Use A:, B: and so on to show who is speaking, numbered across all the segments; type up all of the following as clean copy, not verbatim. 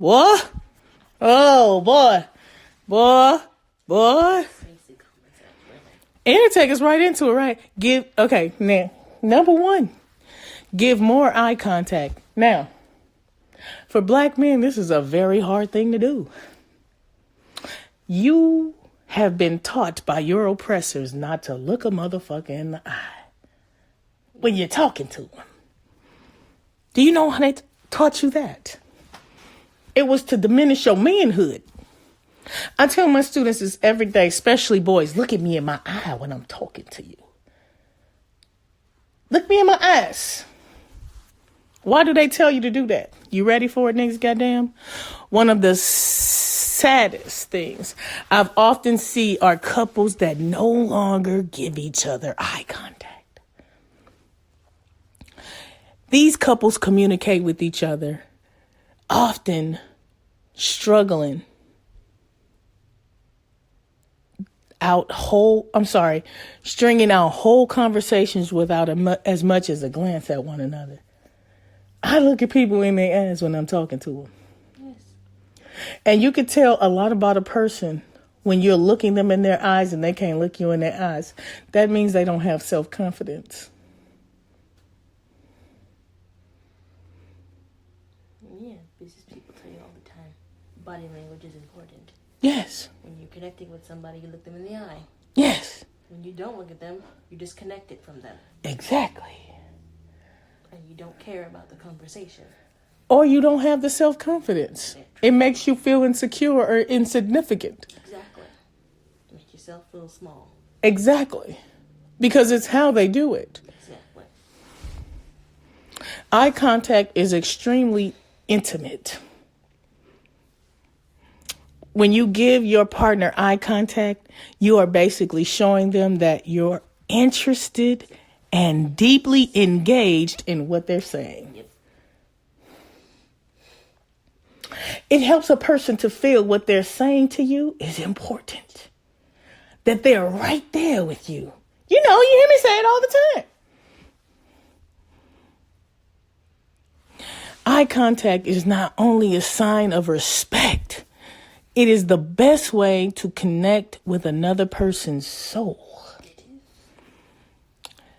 A: Boy. Oh, boy. Boy. And it take us right into it, right? Now, number one, give more eye contact. Now, for black men, this is a very hard thing to do. You have been taught by your oppressors not to look a motherfucker in the eye when you're talking to them. Do you know how they taught you that? It was to diminish your manhood. I tell my students this every day, especially boys, look at me in my eye when I'm talking to you. Look me in my eyes. Why do they tell you to do that? You ready for it, niggas? Goddamn. One of the saddest things I've often see are couples that no longer give each other eye contact. These couples communicate with each other, often struggling stringing out whole conversations without as much as a glance at one another. I look at people in their eyes when I'm talking to them. Yes. And you can tell a lot about a person when you're looking them in their eyes and they can't look you in their eyes. That means they don't have self-confidence.
B: Yeah, business people tell you all the time, body language is important.
A: Yes.
B: When you're connecting with somebody, you look them in the eye.
A: Yes.
B: When you don't look at them, you're disconnected from them.
A: Exactly.
B: And you don't care about the conversation.
A: Or you don't have the self-confidence. It makes you feel insecure or insignificant.
B: Exactly. Make yourself feel small.
A: Exactly. Because it's how they do it.
B: Exactly.
A: Eye contact is extremely intimate. When you give your partner eye contact, you are basically showing them that you're interested and deeply engaged in what they're saying.
B: Yep.
A: It helps a person to feel what they're saying to you is important. That they're right there with you. You know, you hear me say it all the time. Eye contact is not only a sign of respect, it is the best way to connect with another person's soul.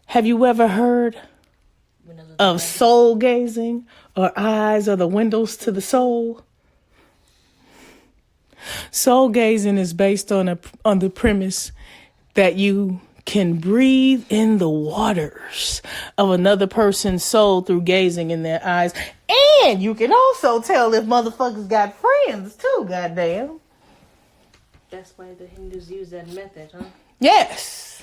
A: Have you ever heard of soul gazing, or eyes are the windows to the soul? Soul gazing is based on the premise that you can breathe in the waters of another person's soul through gazing in their eyes. And you can also tell if motherfuckers got friends too, goddamn.
B: That's why the Hindus use that method, huh?
A: Yes.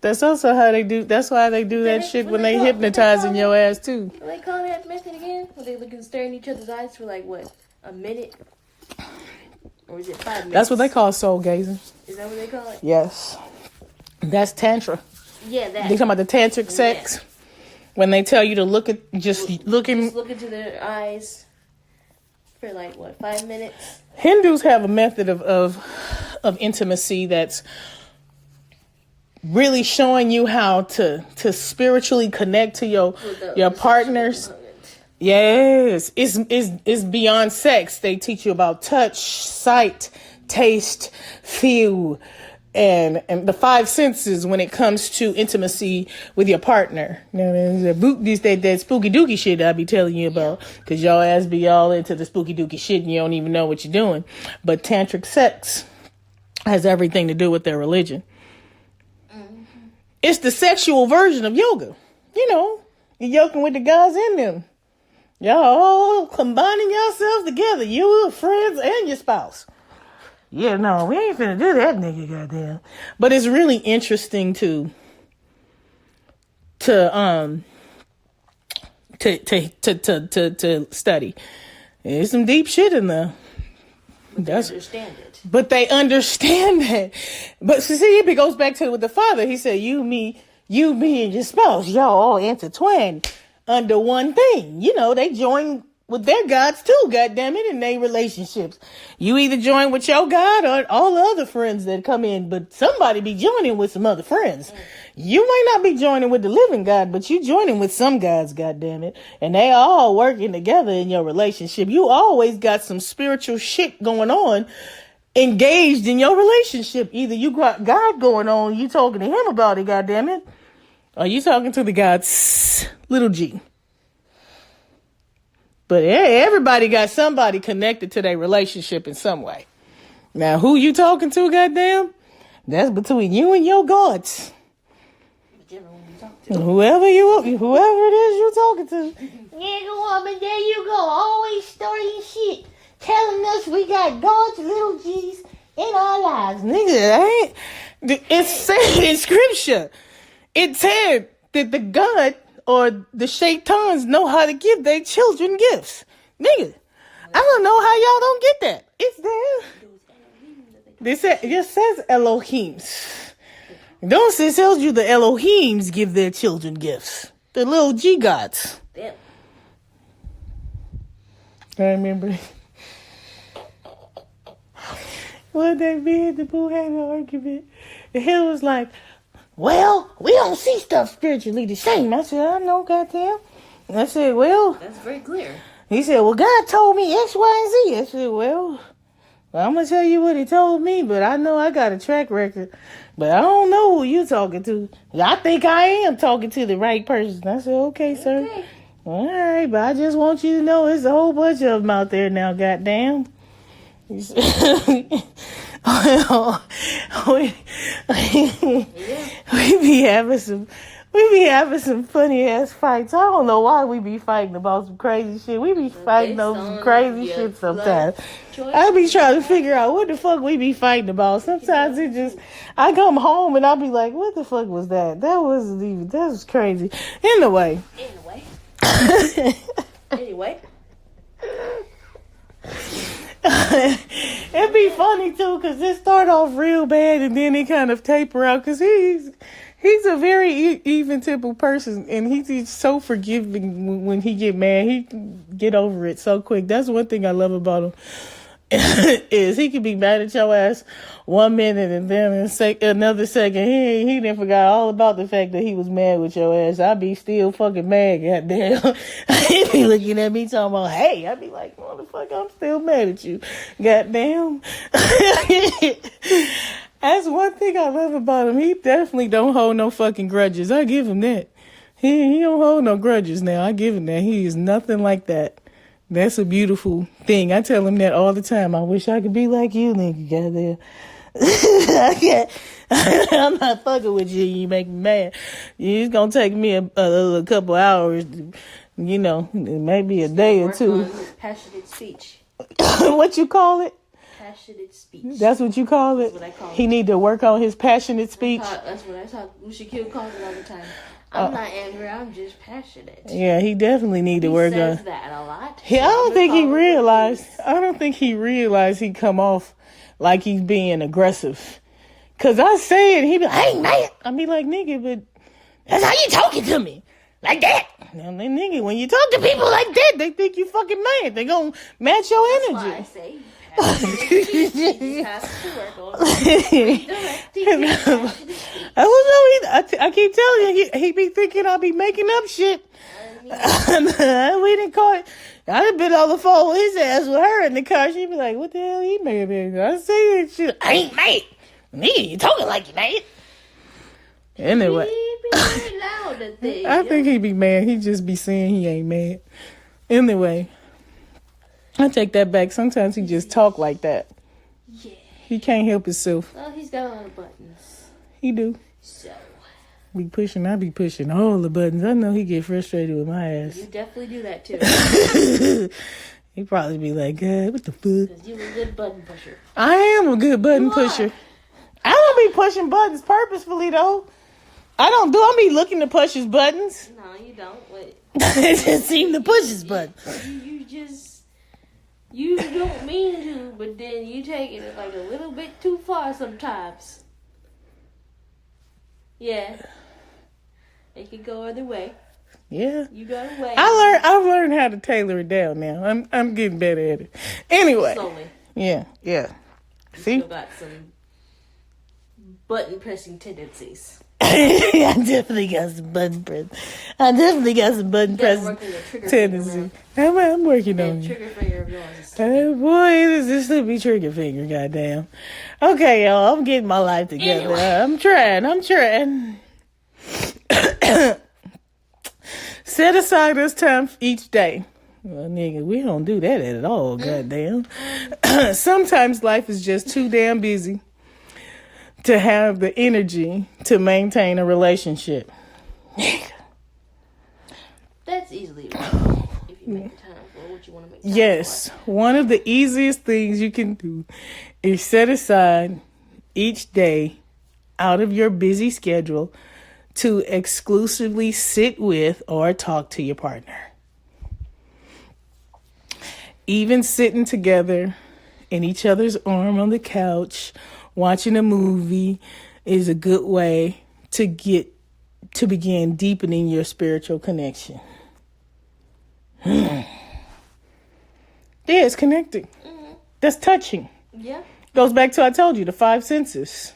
A: That's also how they do. That's why they do that shit when they hypnotizing your ass too.
B: What do they call that method again? When they look and stare in each other's eyes for like what, a minute? Or is it 5 minutes?
A: That's what they call soul gazing.
B: Is that what they call it?
A: Yes. That's tantra.
B: Yeah, that.
A: They talking about the tantric sex.
B: Yeah.
A: When they tell you to look look
B: into their eyes for like what, 5 minutes?
A: Hindus have a method of intimacy that's really showing you how to spiritually connect to your partners. Yes, it's beyond sex. They teach you about touch, sight, taste, feel, and the 5 senses when it comes to intimacy with your partner. Now, that spooky dooky shit I be telling you about, because y'all ass be all into the spooky dooky shit and you don't even know what you're doing. But tantric sex has everything to do with their religion. Mm-hmm. It's the sexual version of yoga. You know, you're yoking with the guys in them. Y'all all combining yourselves together, you, your friends, and your spouse. Yeah, no, we ain't finna do that, nigga, goddamn. But it's really interesting to study. There's some deep shit in there.
B: But they understand it.
A: But they understand that. But see, it goes back to with the father. He said, you, me, and your spouse, y'all all intertwined under one thing. You know, they join with their gods too, goddammit, in their relationships. You either join with your God or all the other friends that come in, but somebody be joining with some other friends. You might not be joining with the living God, but you joining with some gods, goddammit. And they all working together in your relationship. You always got some spiritual shit going on engaged in your relationship. Either you got God going on, you talking to him about it, goddammit, or you talking to the gods, little g. But everybody got somebody connected to their relationship in some way. Now, who you talking to, goddamn? That's between you and your gods. Whoever it is you talking to. Nigga woman, there you go. Always starting shit. Telling us we got God's little G's in our lives. Nigga, it's said in scripture. It said that the God or the shaitans know how to give their children gifts. Nigga, I don't know how y'all don't get that. It's there. It just says Elohims. Don't say it tells you the Elohims give their children gifts. The little G gods. Damn. I remember one day me and the boo had an argument. And he was like, well, we don't see stuff spiritually the same. I said, I know, goddamn. I said, well. That's very clear. He said, well, God told me X, Y, and Z. I said, well, I'm going to tell you what he told me, but I know I got a track record. But I don't know who you talking to. I think I am talking to the right person. I said, okay, sir. Okay. All right, but I just want you to know there's a whole bunch of them out there now, goddamn. We be having some funny ass fights. I don't know why we be fighting about some crazy shit. We be fighting over some crazy shit sometimes. I be trying to figure out what the fuck we be fighting about. Sometimes I come home and I be like, what the fuck was that? That was crazy. Anyway. It'd be funny too, cause it start off real bad and then it kind of taper out. Cause he's a very even-tempered person, and he's so forgiving when he get mad. He can get over it so quick. That's one thing I love about him. Is he can be mad at your ass 1 minute and then another second he done forgot all about the fact that he was mad with your ass. I be still fucking mad, goddamn. He be looking at me talking about, hey, I be like, motherfucker, I'm still mad at you, goddamn. That's one thing I love about him. He definitely don't hold no fucking grudges. I give him that. He don't hold no grudges now. I give him that. He is nothing like that. That's a beautiful thing. I tell him that all the time. I wish I could be like you, nigga. Goddamn. I can't. I'm not fucking with you. You make me mad. It's gonna take me a couple hours. Maybe a day or two.
B: Passionate speech.
A: What you call it?
B: Passionate speech.
A: That's what you call it?
B: That's what I call it.
A: He need to work on his passionate speech.
B: That's what I talk. Shaquille calls it all the time. I'm not angry. I'm just passionate.
A: Yeah, he definitely need to work on.
B: He says that a lot.
A: I don't think he realized he come off like he's being aggressive. Cause I say it, he be like, I ain't mad. I be like, nigga, but that's how you talking to me. Like that. Now, nigga, when you talk to people like that, they think you fucking mad. They gonna match your energy.
B: That's why I say
A: I keep telling you, he be thinking I be making up shit. We didn't call it. I done been on the phone with his ass with her in the car. She be like, what the hell he mad at? I say that shit. I ain't mad. Nigga, you talking like you mad. Anyway. I think he be mad. He just be saying he ain't mad. Anyway. I take that back. Sometimes he just talk like that. Yeah. He can't help himself.
B: Well, he's got a lot of buttons.
A: He do. So. I be pushing all the buttons. I know he get frustrated with my ass.
B: You definitely do that too.
A: He probably be like, God, what the fuck?
B: Because you're a good button pusher.
A: I am a good button pusher. I don't be pushing buttons purposefully though. I be looking to push his buttons.
B: No, you don't. Wait.
A: I just seem to push his buttons.
B: You don't mean to, but then you take it like a little bit too far sometimes. Yeah. It could go either way.
A: Yeah.
B: You got away.
A: I've learned how to tailor it down now. I'm getting better at it. Anyway.
B: Slowly.
A: Yeah.
B: You
A: See?
B: still got some button pressing tendencies.
A: I definitely got some button press. Tendency. I'm working on it.
B: Trigger finger of yours.
A: Oh boy, this will be trigger finger, goddamn. Okay, y'all, I'm getting my life together.
B: Anyway.
A: I'm trying. Set aside this time each day. Well, nigga, we don't do that at all, goddamn. Sometimes life is just too damn busy to have the energy to maintain a relationship.
B: That's easily right. If you make time for what you want to make time
A: Yes,
B: for.
A: one of the easiest things you can do is set aside each day out of your busy schedule to exclusively sit with or talk to your partner. Even sitting together in each other's arm on the couch, watching a movie is a good way to begin deepening your spiritual connection. Yeah, it's connecting.
B: Mm-hmm.
A: That's touching.
B: Yeah.
A: Goes back to I told you, the 5 senses.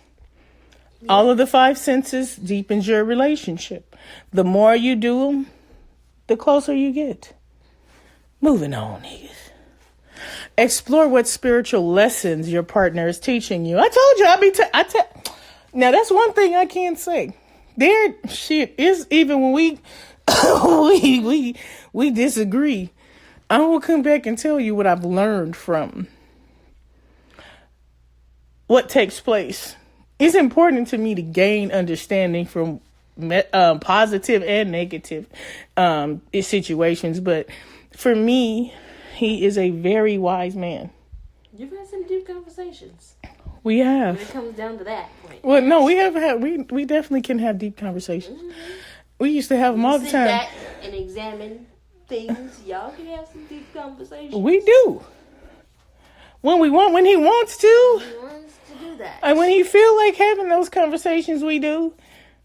A: Yeah. All of the 5 senses deepens your relationship. The more you do them, the closer you get. Moving on, niggas. Explore what spiritual lessons your partner is teaching you. I told you, now that's one thing I can't say. There, shit is even when we we disagree. I will come back and tell you what I've learned from what takes place. It's important to me to gain understanding from positive and negative situations, but for me, he is a very wise man.
B: You've had some deep conversations.
A: We have.
B: When it comes down to that point.
A: Well, no, we definitely can have deep conversations. Mm-hmm. We used to have them all the time. Sit
B: back and examine things. Y'all can have some deep conversations.
A: We do. When he wants to.
B: He wants to do that.
A: And when he feel like having those conversations, we do.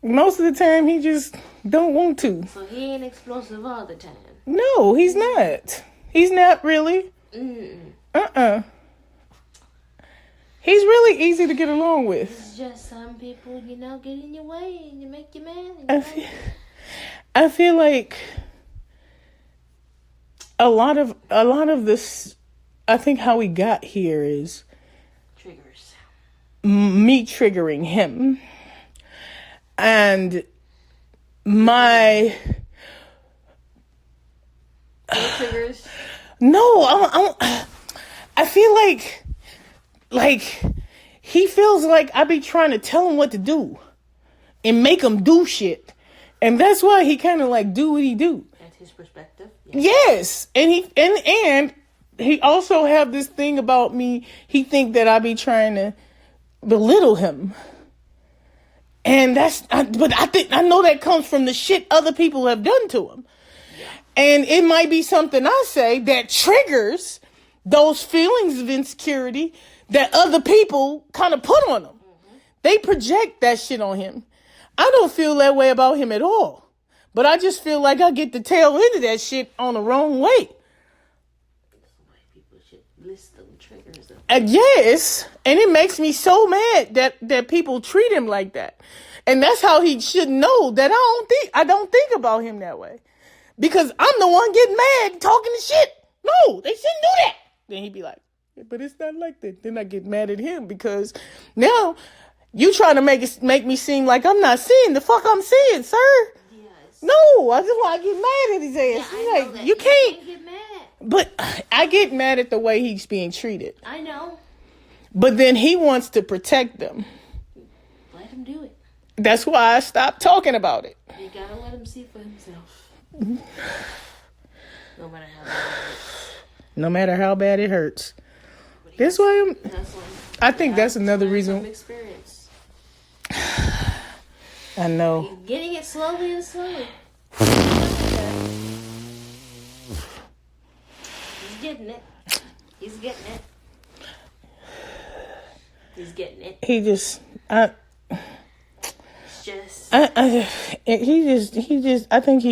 A: Most of the time, he just don't want to.
B: So he ain't explosive all the time.
A: No, he's not. He's not really. He's really easy to get along with.
B: It's just some people, get in your way and you make you mad.
A: I feel like a lot of this, I think how we got here is
B: triggers.
A: Me triggering him. And my...
B: triggers?
A: No, I feel like he feels like I be trying to tell him what to do and make him do shit. And that's why he kind of like do what he do.
B: That's his perspective.
A: Yes. And he also have this thing about me. He think that I be trying to belittle him. And but I know that comes from the shit other people have done to him. Yeah. And it might be something I say that triggers those feelings of insecurity that other people kind of put on him. Mm-hmm. They project that shit on him. I don't feel that way about him at all. But I just feel like I get the tail end of that shit on the wrong way.
B: People should list them triggers.
A: Yes. And it makes me so mad that people treat him like that. And that's how he should know that I don't think about him that way. Because I'm the one getting mad talking to shit. No, they shouldn't do that. Then he'd be like, but it's not like that. Then I get mad at him because now you trying to make me seem like I'm not seeing the fuck I'm seeing, sir.
B: Yes.
A: No, I just want to get mad at his ass.
B: Yeah,
A: like, you can't
B: get mad.
A: But I get mad at the way he's being treated.
B: I know.
A: But then he wants to protect them.
B: Let him do it.
A: That's why I stopped talking about it.
B: You gotta let him see for himself. No matter how bad it hurts.
A: No matter how bad it hurts. That's why I think that's another reason.
B: Experience.
A: I know.
B: He's getting it slowly and slowly. He's getting it. He's getting it. He's getting it.
A: He just.
B: I
A: think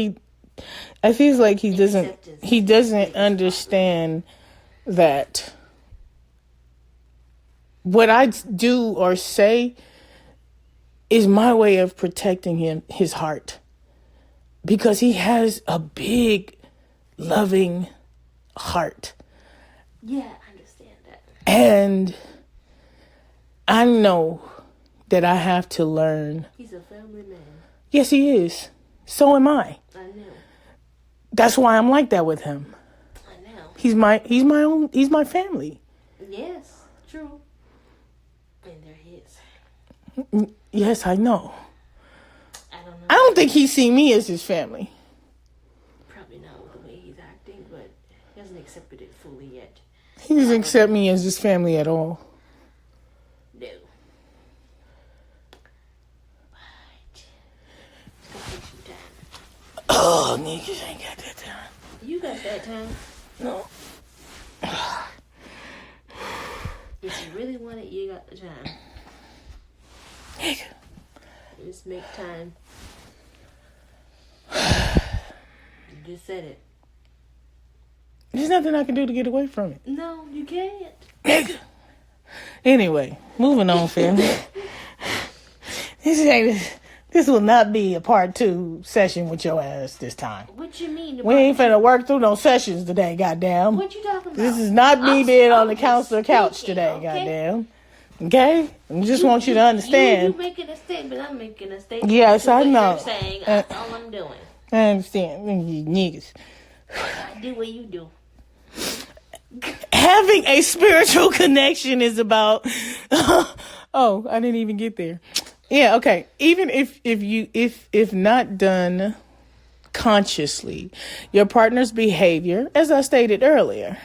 A: I feel like he doesn't understand that what I do or say is my way of protecting his heart, because he has a big, loving heart.
B: Yeah, I understand that.
A: And I know that I have to learn.
B: He's a family man.
A: Yes, he is. So am I.
B: I know.
A: That's why I'm like that with him.
B: I know.
A: He's my family.
B: Yes, true. And they're his.
A: Yes, I know.
B: I don't know.
A: I don't think he see me as his family.
B: Probably not with the way he's acting, but he hasn't accepted it fully yet.
A: He doesn't accept me as his family at all.
B: No. But it's gonna take some time.
A: Oh, niggas ain't got that time.
B: You got that time.
A: No.
B: If you really want it, you got the time.
A: Nigga.
B: Just make time. You just said it.
A: There's nothing I can do to get away from it.
B: No, you can't.
A: Nigga. Anyway, moving on, family. This will not be a part 2 session with your ass this time.
B: What you mean?
A: We ain't finna work through no sessions today, goddamn.
B: What you talking about?
A: This is not me being on the counselor couch
B: speaking,
A: today,
B: okay?
A: Goddamn. Okay? I just want you to understand.
B: You making a statement, I'm making a statement.
A: Yes, I
B: what
A: know.
B: You're saying, that's all I'm doing.
A: I understand. You niggas.
B: I do what you do.
A: Having a spiritual connection is about oh, I didn't even get there. Yeah, okay. Even if not done consciously, your partner's behavior, as I stated earlier.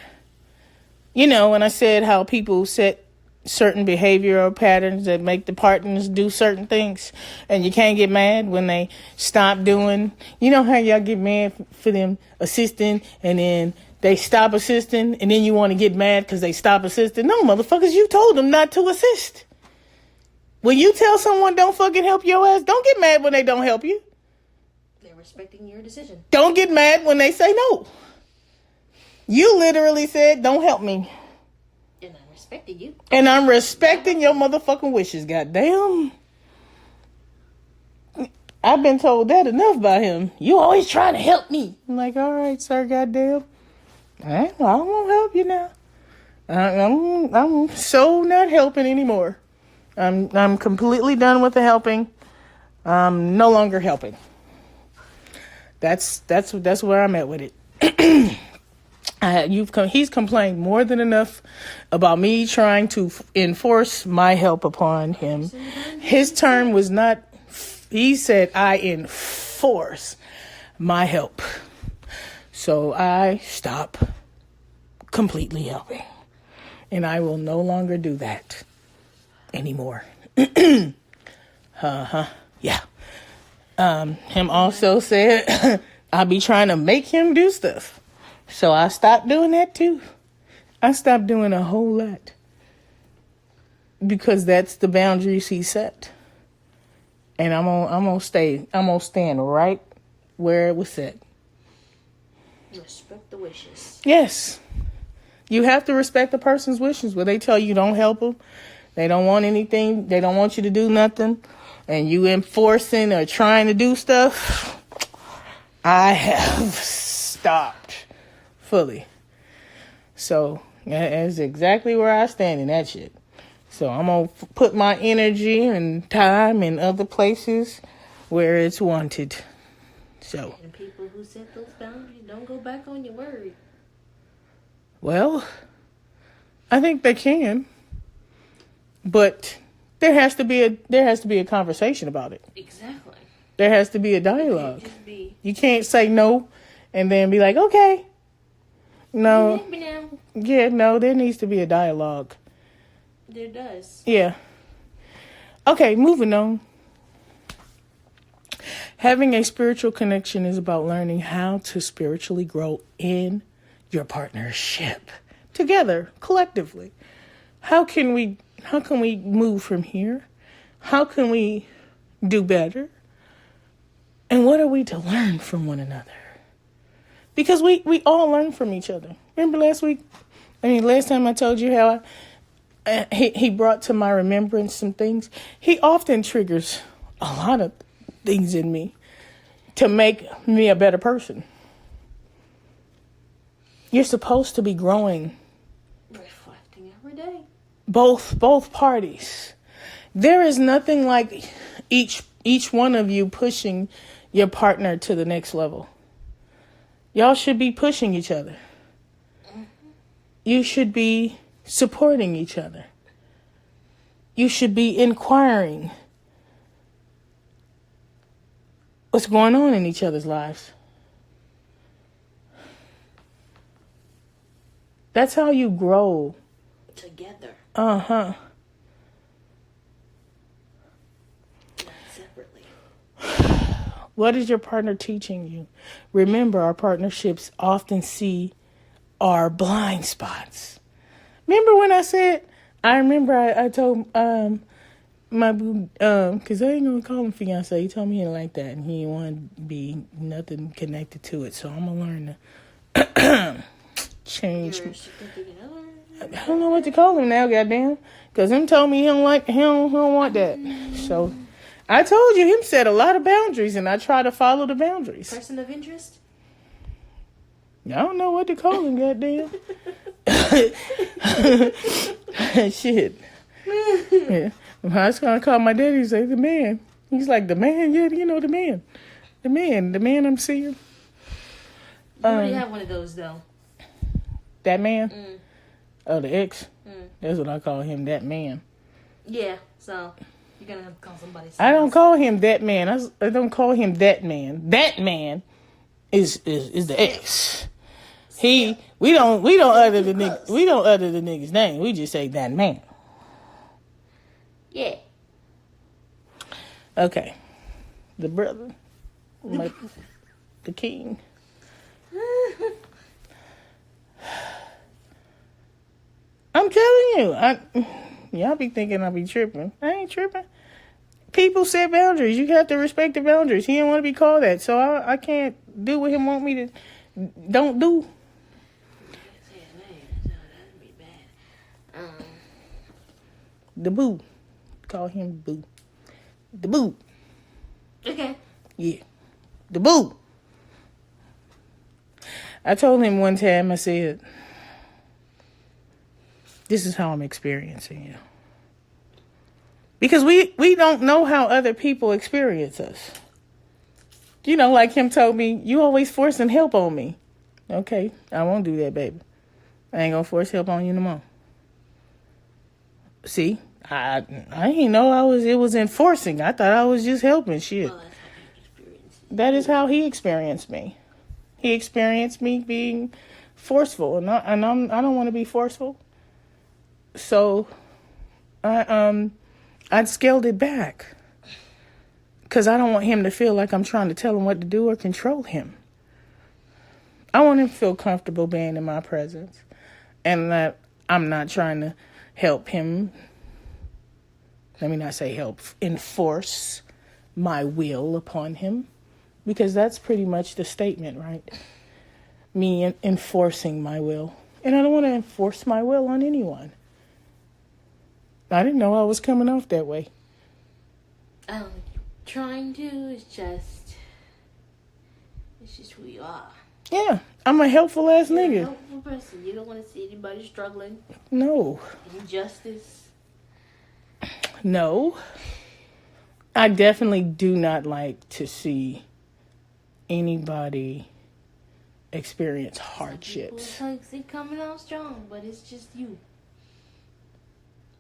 A: You know, when I said how people set certain behavioral patterns that make the partners do certain things, and you can't get mad when they stop doing. You know how y'all get mad for them assisting, and then they stop assisting, and then you want to get mad because they stop assisting? No, motherfuckers, you told them not to assist. When you tell someone don't fucking help your ass, don't get mad when they don't help you.
B: They're respecting your decision.
A: Don't get mad when they say no. You literally said, don't help me.
B: And I respected you.
A: And I'm respecting your motherfucking wishes, goddamn. I've been told that enough by him. You always trying to help me. I'm like, all right, sir, goddamn. All right, well, I won't help you now. I'm so not helping anymore. I'm completely done with the helping. I'm no longer helping. That's where I'm at with it. He's complained more than enough about me trying to enforce my help upon him. His term was not, he said I enforce my help. So I stop completely helping. And I will no longer do that anymore. Yeah. Him also said I'll be trying to make him do stuff. So I stopped doing that too. I stopped doing a whole lot. Because that's the boundaries he set. And I'm gonna stand right where it was set.
B: Respect the wishes.
A: Yes. You have to respect the person's wishes. When they tell you don't help them, they don't want anything, they don't want you to do nothing, and you enforcing or trying to do stuff, I have stopped fully. So that's exactly where I stand in that shit. So I'm going to put my energy and time in other places where it's wanted. So.
B: And people who set those boundaries, don't go back on your word.
A: Well, I think they can. But there has to be a conversation about it.
B: Exactly.
A: There has to be a dialogue.
B: Just be,
A: you can't say no and then be like, okay. No. Yeah, no, there needs to be a dialogue.
B: There does.
A: Yeah. Okay, moving on. Having a spiritual connection is about learning how to spiritually grow in your partnership together, collectively. How can we move from here? How can we do better? And what are we to learn from one another? Because we all learn from each other. Remember last time I told you how he brought to my remembrance some things. He often triggers a lot of things in me to make me a better person. You're supposed to be growing.
B: Reflecting every day.
A: Both parties. There is nothing like each one of you pushing your partner to the next level. Y'all should be pushing each other. You should be supporting each other. You should be inquiring what's going on in each other's lives. That's how you grow.
B: Together.
A: Uh-huh.
B: Not separately.
A: What is your partner teaching you? Remember, our partnerships often see our blind spots. Remember when I said, I told my boo, because I ain't going to call him fiance. He told me he didn't like that, and he didn't want to be nothing connected to it. So I'm going to learn to change. I don't know what to call him now, goddamn. Because him told me he don't want that. So I told you, him set a lot of boundaries, and I try to follow the boundaries.
B: Person of interest?
A: I don't know what to call him, goddamn. Shit. Yeah. I was going to call my daddy and say, the man. He's like, the man? Yeah, you know, the man. The man I'm seeing.
B: You already have one of those, though.
A: That man? Oh, the ex? That's what I call him, that man.
B: Yeah, so you're going to have to call somebody.
A: I don't call him that man. I don't call him that man. That man is the ex. We don't utter the nigga's name. We just say that man.
B: Yeah.
A: Okay. The brother. The king. I'm telling you. Y'all be thinking I be tripping. I ain't tripping. People set boundaries. You have to respect the boundaries. He didn't want to be called that. So I can't do what him want me to don't do. The boo. Call him boo. The boo.
B: Okay.
A: Yeah. The boo. I told him one time, I said, this is how I'm experiencing you. Because we don't know how other people experience us. You know, like him told me, you always forcing help on me. Okay, I won't do that, baby. I ain't gonna force help on you no more. See, I didn't know it was enforcing. I thought I was just helping shit.
B: Well,
A: that is how he experienced me. He experienced me being forceful, and I don't want to be forceful. So, I scaled it back because I don't want him to feel like I'm trying to tell him what to do or control him. I want him to feel comfortable being in my presence, and that I'm not trying to help him. Let me not say help, enforce my will upon him, because that's pretty much the statement, right? Me enforcing my will. And I don't want to enforce my will on anyone. I didn't know I was coming off that way.
B: I don't think you're trying to. It's just who you are.
A: Yeah, I'm a helpful ass
B: You're
A: nigga.
B: a helpful person. You don't want to see anybody struggling.
A: No.
B: Injustice.
A: No. I definitely do not like to see anybody experience hardships.
B: People think coming out strong, but it's just you.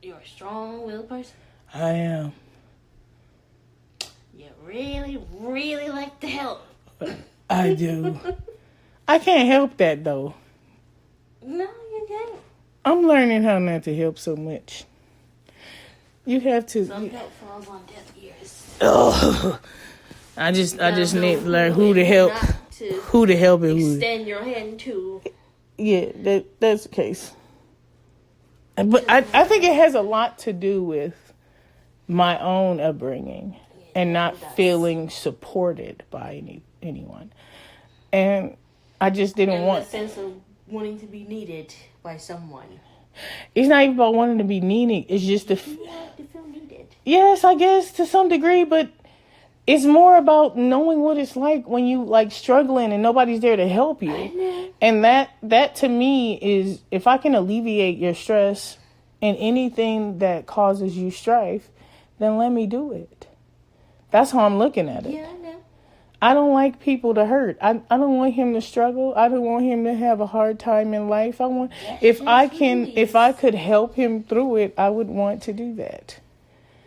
B: You're a strong-willed person.
A: I am.
B: You really, really like to help.
A: I do. I can't help that, though.
B: No, you can't.
A: I'm learning how not to help so much. You have to.
B: Some help falls on deaf ears.
A: Oh, I just need to learn who to help, who to help, and who.
B: Extend your hand to.
A: Yeah, that's the case. But I think it has a lot to do with my own upbringing and not feeling supported by anyone. And I just didn't want...
B: a sense of wanting to be needed by someone.
A: It's not even about wanting to be needed. It's just
B: you want to feel needed.
A: Yes, I guess to some degree, but it's more about knowing what it's like when you like struggling and nobody's there to help you. And that to me is, if I can alleviate your stress and anything that causes you strife, then let me do it. That's how I'm looking at it.
B: Yeah, I know.
A: I don't like people to hurt. I don't want him to struggle. I don't want him to have a hard time in life. If I could help him through it, I would want to do that.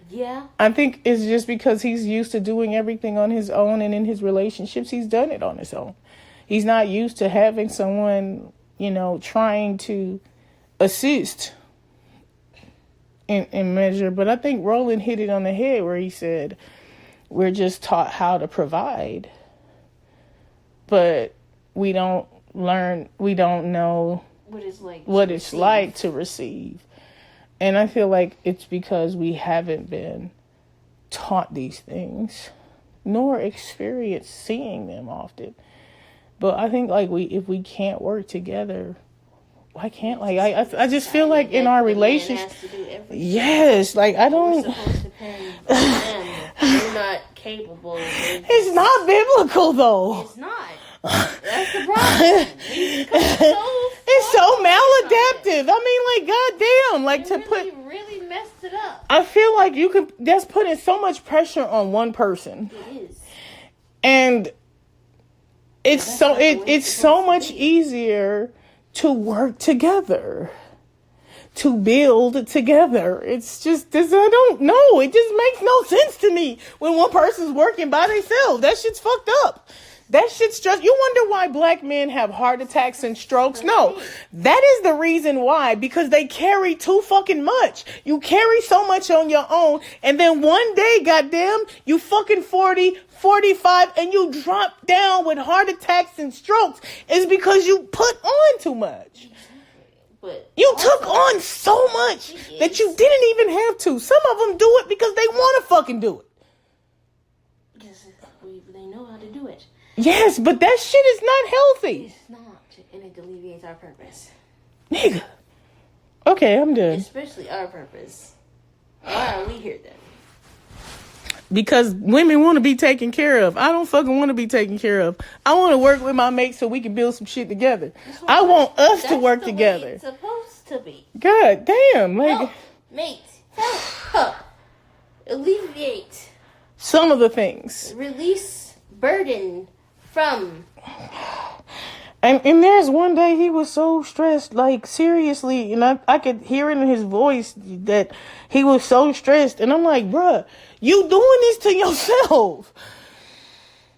B: Yeah.
A: I think it's just because he's used to doing everything on his own, and in his relationships, he's done it on his own. He's not used to having someone, trying to assist in measure. But I think Roland hit it on the head where he said, we're just taught how to provide, but we don't know what it's like to receive. And I feel like it's because we haven't been taught these things, nor experienced seeing them often. But I think if we can't work together, why can't I just feel like in our relationship, yes, I don't.
B: We're supposed to depend on them. They're not capable.
A: It's not biblical though.
B: It's not. That's the problem.
A: It's so maladaptive. I mean,
B: really messed it up.
A: I feel like that's putting so much pressure on one person.
B: It is.
A: And it's so much easier to work together, to build together. It's just this. I don't know. It just makes no sense to me when one person's working by themselves. That shit's fucked up. That shit's just, you wonder why black men have heart attacks and strokes? No, that is the reason why, because they carry too fucking much. You carry so much on your own, and then one day, goddamn, you fucking 40, 45, and you drop down with heart attacks and strokes. It's because you put on too much. But you took on so much that you didn't even have to. Some of them do it because they want to fucking do it.
B: Because they know how to do it.
A: Yes, but that shit is not healthy.
B: It's not, and it alleviates our purpose.
A: Nigga. Okay, I'm done.
B: Especially our purpose. Why are we here then?
A: Because women want to be taken care of. I don't fucking want to be taken care of. I want to work with my mate so we can build some shit together. I want us to work together.
B: It's supposed to be.
A: God damn.
B: Help, mate. Help. Alleviate.
A: Some of the things.
B: Release burden from.
A: And there's one day he was so stressed, seriously, and I could hear it in his voice that he was so stressed. And I'm like, bruh, you doing this to yourself.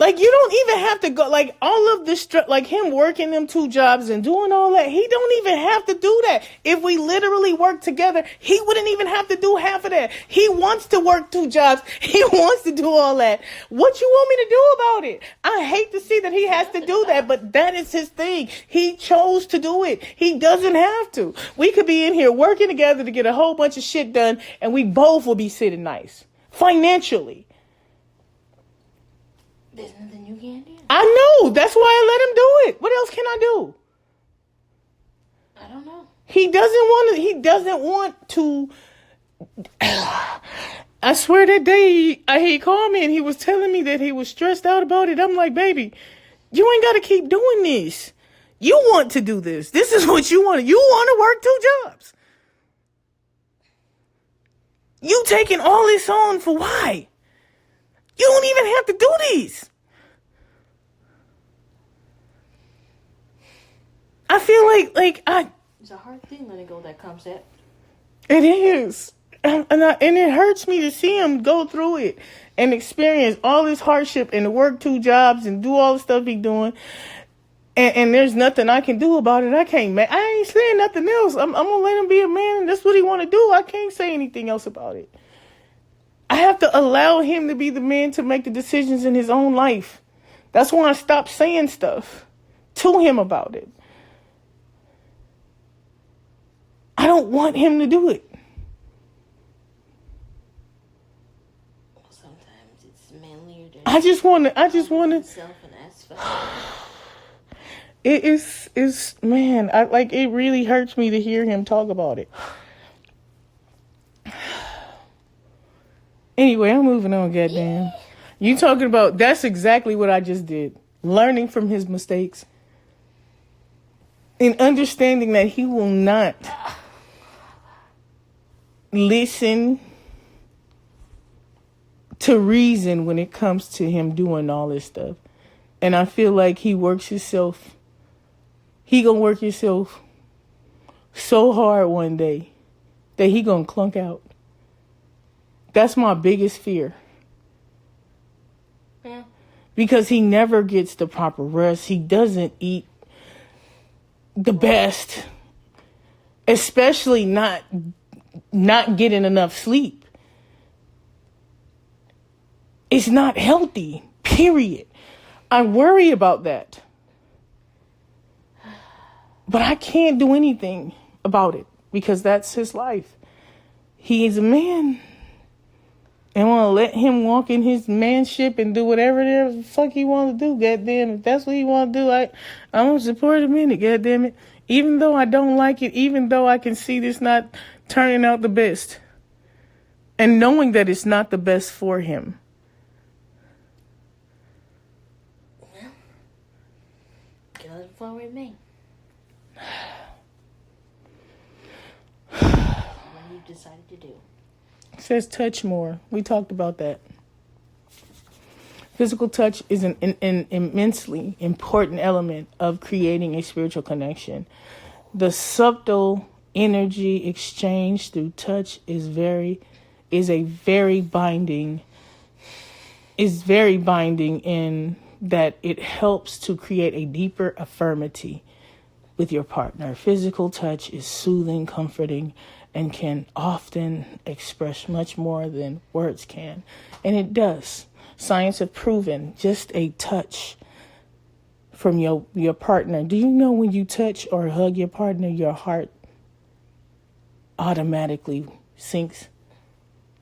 A: You don't even have to go, all of this, him working them 2 jobs and doing all that. He don't even have to do that. If we literally work together, he wouldn't even have to do half of that. He wants to work 2 jobs. He wants to do all that. What you want me to do about it? I hate to see that he has to do that, but that is his thing. He chose to do it. He doesn't have to. We could be in here working together to get a whole bunch of shit done, and we both will be sitting nice. Financially.
B: There's nothing you can do.
A: I know. That's why I let him do it. What else can I do?
B: I don't know.
A: He doesn't want to. I swear that day he called me and he was telling me that he was stressed out about it. I'm like, baby, you ain't got to keep doing this. You want to do this. This is what you want. You want to work 2 jobs. You taking all this on for why? You don't even have to do these. I feel
B: it's a hard thing letting go of that concept.
A: It is. And it hurts me to see him go through it and experience all this hardship and to work 2 jobs and do all the stuff he's doing. And there's nothing I can do about it. I ain't saying nothing else. I'm going to let him be a man, and that's what he want to do. I can't say anything else about it. I have to allow him to be the man to make the decisions in his own life. That's why I stopped saying stuff to him about it. I don't want him to do it.
B: Sometimes it's manlier to
A: I just want to.
B: Self and ask for
A: It's man, it really hurts me to hear him talk about it. Anyway, I'm moving on, goddamn. You talking about, that's exactly what I just did. Learning from his mistakes. And understanding that he will not listen to reason when it comes to him doing all this stuff. And I feel like he gonna work himself so hard one day that he gonna clunk out. That's my biggest fear.
B: Yeah.
A: Because he never gets the proper rest. He doesn't eat the best. Especially not getting enough sleep. It's not healthy, period. I worry about that. But I can't do anything about it because that's his life. He is a man. And want to let him walk in his manship and do whatever the fuck he want to do, goddamn. If that's what he want to do, I'm going to support him in it, goddamn it. Even though I don't like it, even though I can see this not turning out the best. And knowing that it's not the best for him.
B: Well, gotta let it fall where it may. What you decided to do.
A: It says touch more. We talked about that. Physical touch is an immensely important element of creating a spiritual connection. The subtle energy exchange through touch is very binding in that it helps to create a deeper affinity with your partner. Physical touch is soothing, comforting, and can often express much more than words can. And it does. Science have proven just a touch from your partner. Do you know when you touch or hug your partner, your heart automatically sinks?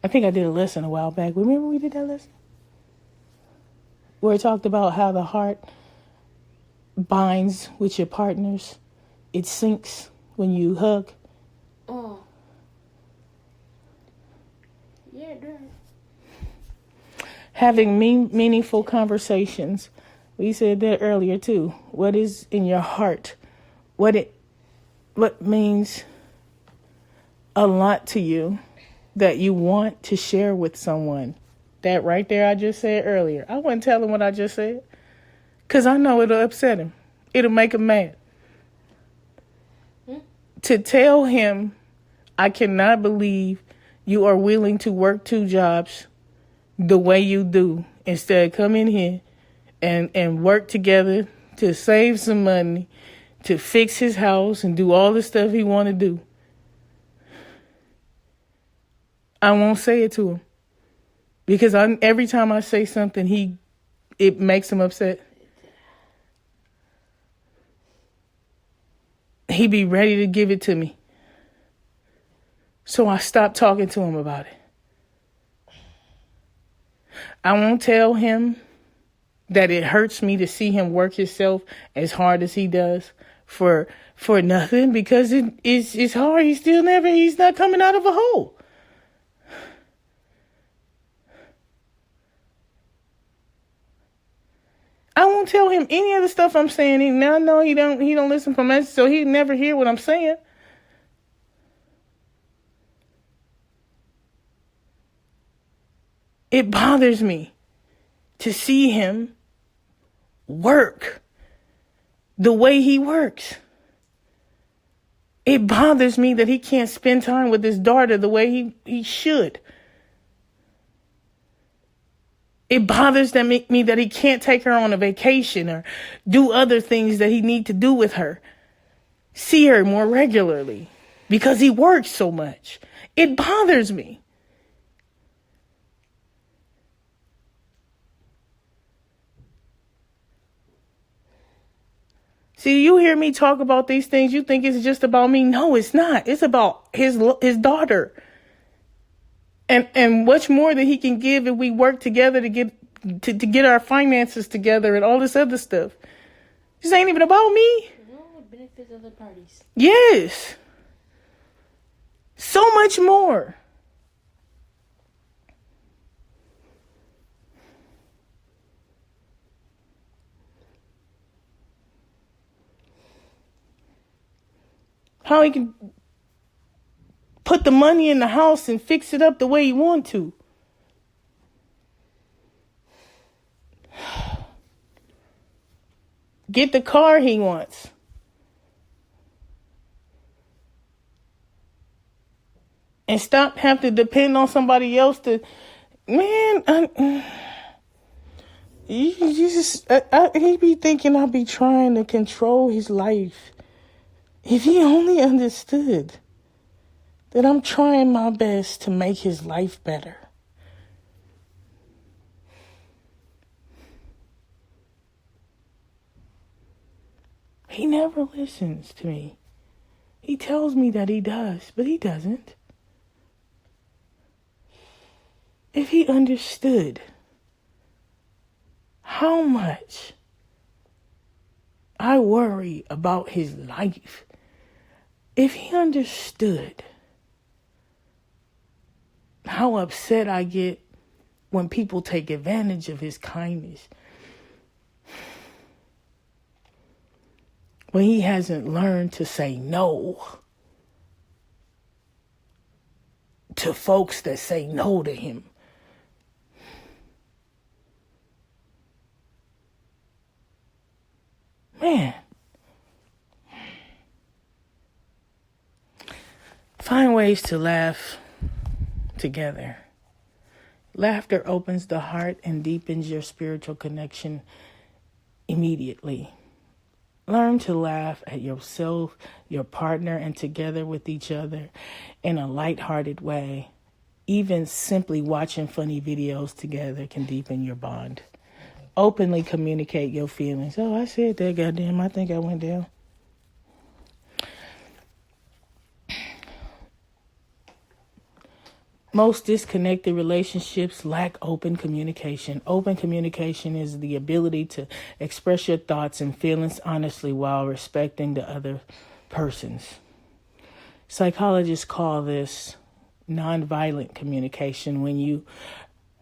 A: I think I did a lesson a while back. Remember we did that lesson? Where it talked about how the heart binds with your partners. It sinks when you hug.
B: Oh. Yeah, it does.
A: Having meaningful conversations. We said that earlier too. What is in your heart? What means a lot to you that you want to share with someone. That right there I just said earlier. I wouldn't tell him what I just said. Because I know it'll upset him. It'll make him mad. To tell him, I cannot believe you are willing to work 2 jobs the way you do. Instead of come in here and work together to save some money, to fix his house and do all the stuff he want to do. I won't say it to him. Because every time I say something, it makes him upset. He be ready to give it to me. So I stopped talking to him about it. I won't tell him that it hurts me to see him work himself as hard as he does for nothing, because it's hard. He's not coming out of a hole. I won't tell him any of the stuff I'm saying. Now I know he don't listen for messages, so he'd never hear what I'm saying. It bothers me to see him work the way he works. It bothers me that he can't spend time with his daughter the way he should. It bothers me that he can't take her on a vacation or do other things that he needs to do with her. See her more regularly because he works so much. It bothers me. See, you hear me talk about these things, you think it's just about me. No, it's not. It's about his daughter. And much more that he can give if we work together to get our finances together and all this other stuff. This ain't even about me.
B: No, it benefits other parties.
A: Yes. So much more. How he can put the money in the house and fix it up the way he want to. Get the car he wants. And stop having to depend on somebody else to, man, he be thinking I be trying to control his life. If he only understood that I'm trying my best to make his life better. He never listens to me. He tells me that he does, but he doesn't. If he understood how much I worry about his life, if he understood how upset I get when people take advantage of his kindness, when he hasn't learned to say no to folks that say no to him. Man. Find ways to laugh together. Laughter opens the heart and deepens your spiritual connection immediately. Learn to laugh at yourself, your partner, and together with each other in a lighthearted way. Even simply watching funny videos together can deepen your bond. Openly communicate your feelings. Oh, I said that, goddamn. I think I went down. Most disconnected relationships lack open communication. Open communication is the ability to express your thoughts and feelings honestly while respecting the other person's. Psychologists call this nonviolent communication. When you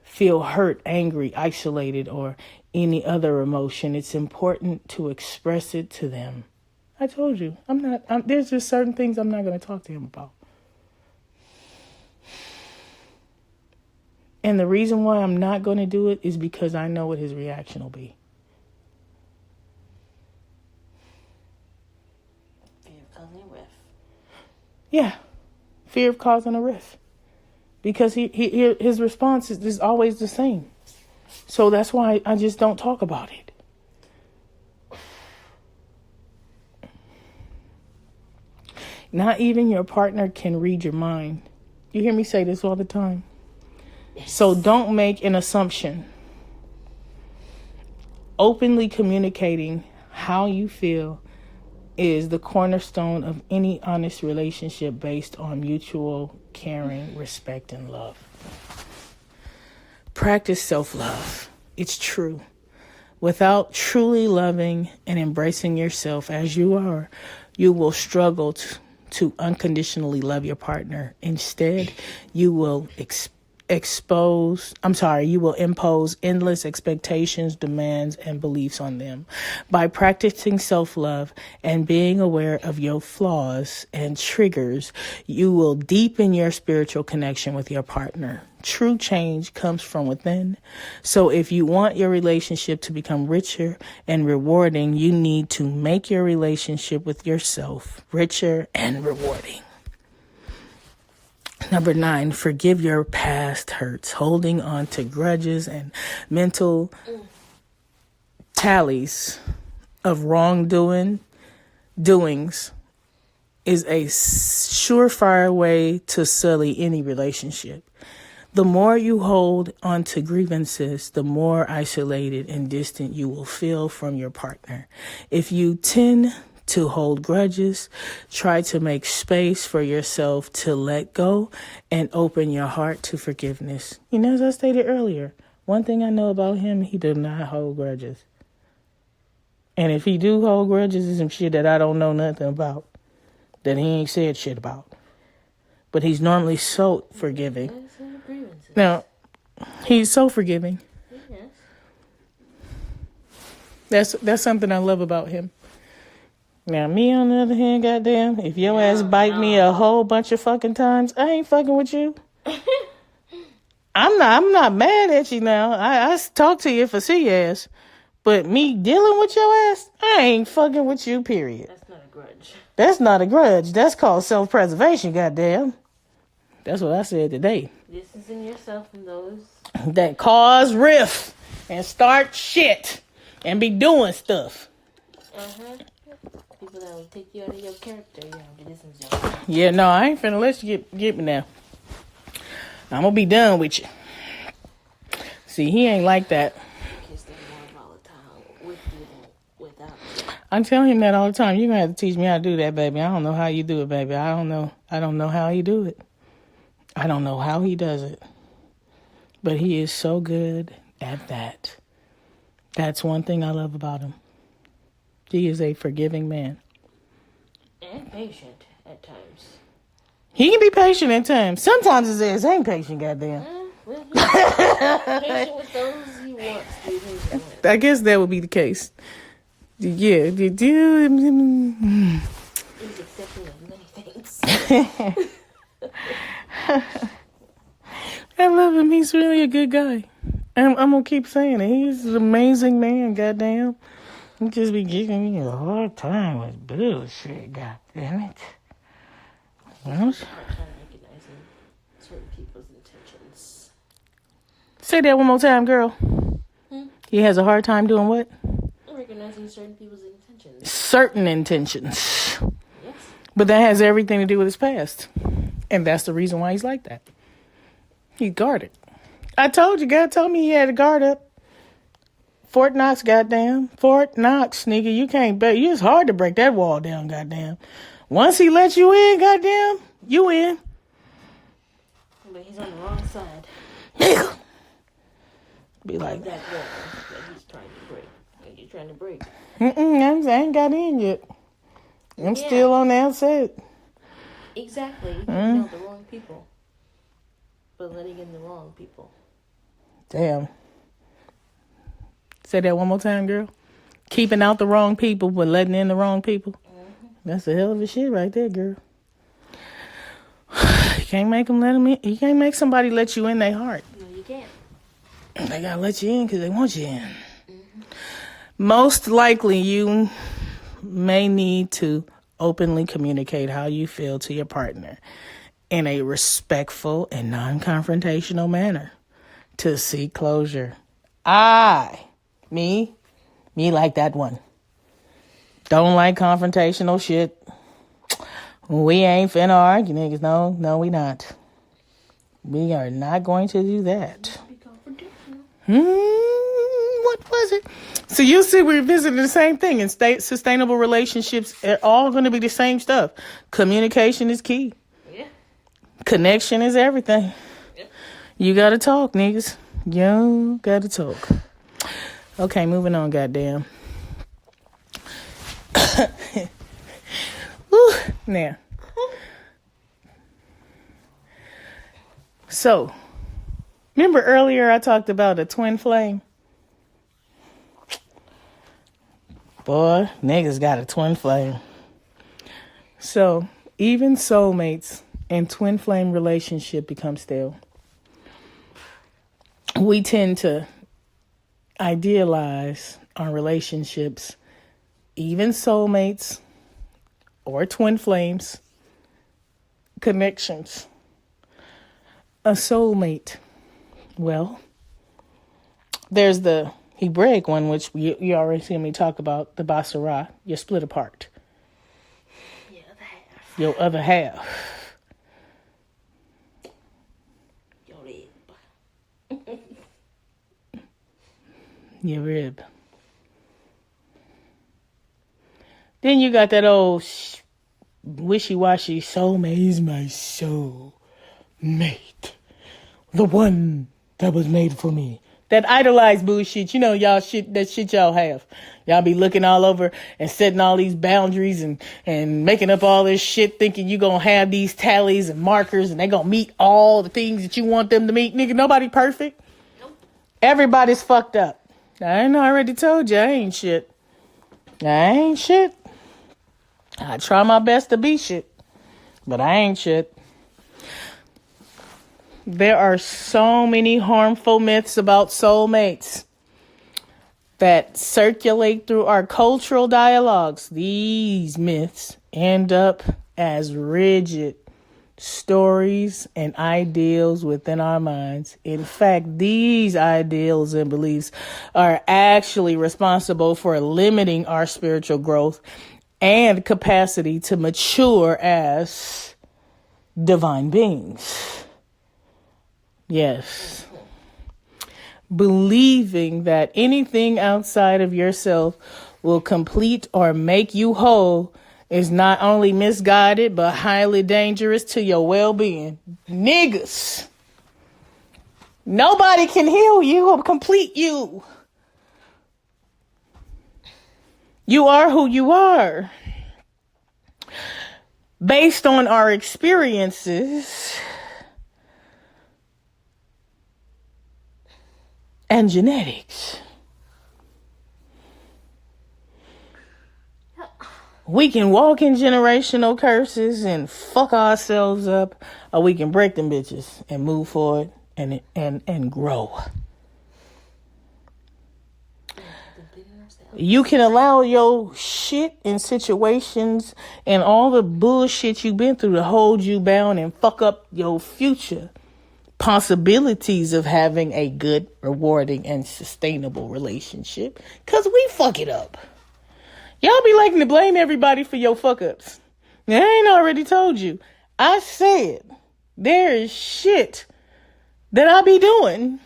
A: feel hurt, angry, isolated, or any other emotion, it's important to express it to them. I told you, there's just certain things I'm not going to talk to him about. And the reason why I'm not going to do it is because I know what his reaction will be.
B: Fear of causing a rift.
A: Yeah, fear of causing a rift. Because his response is always the same. So that's why I just don't talk about it. Not even your partner can read your mind. You hear me say this all the time. So don't make an assumption. Openly communicating how you feel is the cornerstone of any honest relationship based on mutual caring, respect, and love. Practice self-love. It's true. Without truly loving and embracing yourself as you are, you will struggle to unconditionally love your partner. Instead, you will you will impose endless expectations, demands, and beliefs on them. By practicing self-love and being aware of your flaws and triggers, you will deepen your spiritual connection with your partner. True change comes from within. So if you want your relationship to become richer and rewarding, you need to make your relationship with yourself richer and rewarding. Number 9, forgive your past hurts. Holding on to grudges and mental tallies of doings is a surefire way to sully any relationship. The more you hold on to grievances, the more isolated and distant you will feel from your partner. If you tend to hold grudges, try to make space for yourself to let go and open your heart to forgiveness. As I stated earlier, one thing I know about him, he does not hold grudges. And if he do hold grudges, it's some shit that I don't know nothing about. That he ain't said shit about. But he's normally so forgiving. Now, he's so forgiving.
B: Yes.
A: That's something I love about him. Now, me on the other hand, goddamn, if your ass bite me a whole bunch of fucking times, I ain't fucking with you. I'm not mad at you now. I talk to you if I see your ass. But me dealing with your ass, I ain't fucking with you, period.
B: That's not a grudge.
A: That's not a grudge. That's called self-preservation, goddamn. That's what I said today.
B: Distancing yourself from those
A: that cause rift and start shit and be doing stuff.
B: People that will take you out of your character, you have to distance yourself.
A: Yeah, no, I ain't finna let you get me now. I'm gonna be done with you. See, he ain't like that.
B: Because they're more volatile with you than without you.
A: I'm telling him that all the time. You're gonna have to teach me how to do that, baby. I don't know how you do it, baby. I don't know how he do it. I don't know how he does it. But he is so good at that. That's one thing I love about him. He is a forgiving man.
B: And patient at times.
A: He can be patient at times. Sometimes his ass ain't patient, goddamn.
B: Well, he's patient with those he wants to.
A: I guess that would be the case. Yeah.
B: He's accepting of many things.
A: I love him. He's really a good guy. I'm going to keep saying it. He's an amazing man, goddamn. He just be giving me a hard time with bullshit, goddammit.
B: Hard time recognizing certain people's intentions.
A: Say that one more time, girl. He has a hard time doing what?
B: Recognizing certain people's intentions.
A: Certain intentions.
B: Yes.
A: But that has everything to do with his past. And that's the reason why he's like that. He's guarded. I told you, God told me he had a guard up. Fort Knox, goddamn. Fort Knox, nigga. You can't bet. It's hard to break that wall down, goddamn. Once he lets you in, goddamn, you in.
B: But he's on the wrong side.
A: Nigga. Be like
B: that wall that he's trying to break. That you're trying to break.
A: I ain't got in yet. I'm still on the outside.
B: Exactly. You can know the wrong people. But letting in the wrong people.
A: Damn. Say that one more time, girl. Keeping out the wrong people, but letting in the wrong people. That's a hell of a shit right there, girl. You can't make them let them in. You can't make somebody let you in their heart.
B: No, you can't.
A: They gotta let you in because they want you in. Most likely, you may need to openly communicate how you feel to your partner in a respectful and non-confrontational manner to seek closure. Me like that one. Don't like confrontational shit. We ain't finna argue, niggas. No, we not. We are not going to do that. What was it? So you see, we're visiting the same thing. In sustainable relationships, they're all going to be the same stuff. Communication is key.
B: Yeah.
A: Connection is everything.
B: Yeah.
A: You got to talk, niggas. You got to talk. Okay, moving on, goddamn. Woo, now. So, remember earlier I talked about a twin flame? Boy, niggas got a twin flame. So, even soulmates and twin flame relationship become stale. We tend to idealize our relationships, even soulmates or twin flames, connections. A soulmate. Well, there's the Hebraic one, which you already see me talk about, the Basara. You're split apart. Your other half.
B: Your rib.
A: Your rib. Then you got that old wishy-washy soulmate. He's my soul mate. The one that was made for me. That idolized bullshit. You know, y'all shit, that shit y'all have. Y'all be looking all over and setting all these boundaries and making up all this shit thinking you gonna have these tallies and markers and they gonna meet all the things that you want them to meet. Nigga, nobody perfect. Nope. Everybody's fucked up. I already told you I ain't shit. I try my best to be shit, but I ain't shit. There are so many harmful myths about soulmates that circulate through our cultural dialogues. These myths end up as rigid stories and ideals within our minds. In fact, these ideals and beliefs are actually responsible for limiting our spiritual growth and capacity to mature as divine beings. Yes. Believing that anything outside of yourself will complete or make you whole is not only misguided, but highly dangerous to your well-being. Niggas. Nobody can heal you or complete you. You are who you are. Based on our experiences and genetics. We can walk in generational curses and fuck ourselves up, or we can break them bitches and move forward and grow. You can allow your shit and situations and all the bullshit you've been through to hold you bound and fuck up your future possibilities of having a good, rewarding, and sustainable relationship, because we fuck it up. Y'all be liking to blame everybody for your fuck ups. I ain't already told you. I said there is shit that I be doing,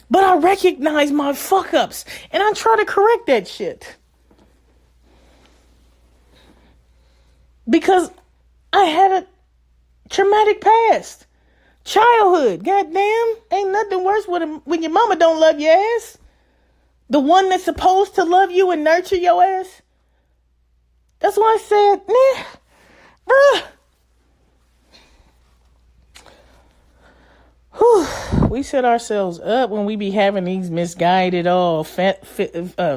A: but I recognize my fuck ups and I try to correct that shit. Because I had a traumatic past. Childhood, goddamn, ain't nothing worse when your mama don't love your ass. The one that's supposed to love you and nurture your ass. That's why I said, bruh. We set ourselves up when we be having these misguided,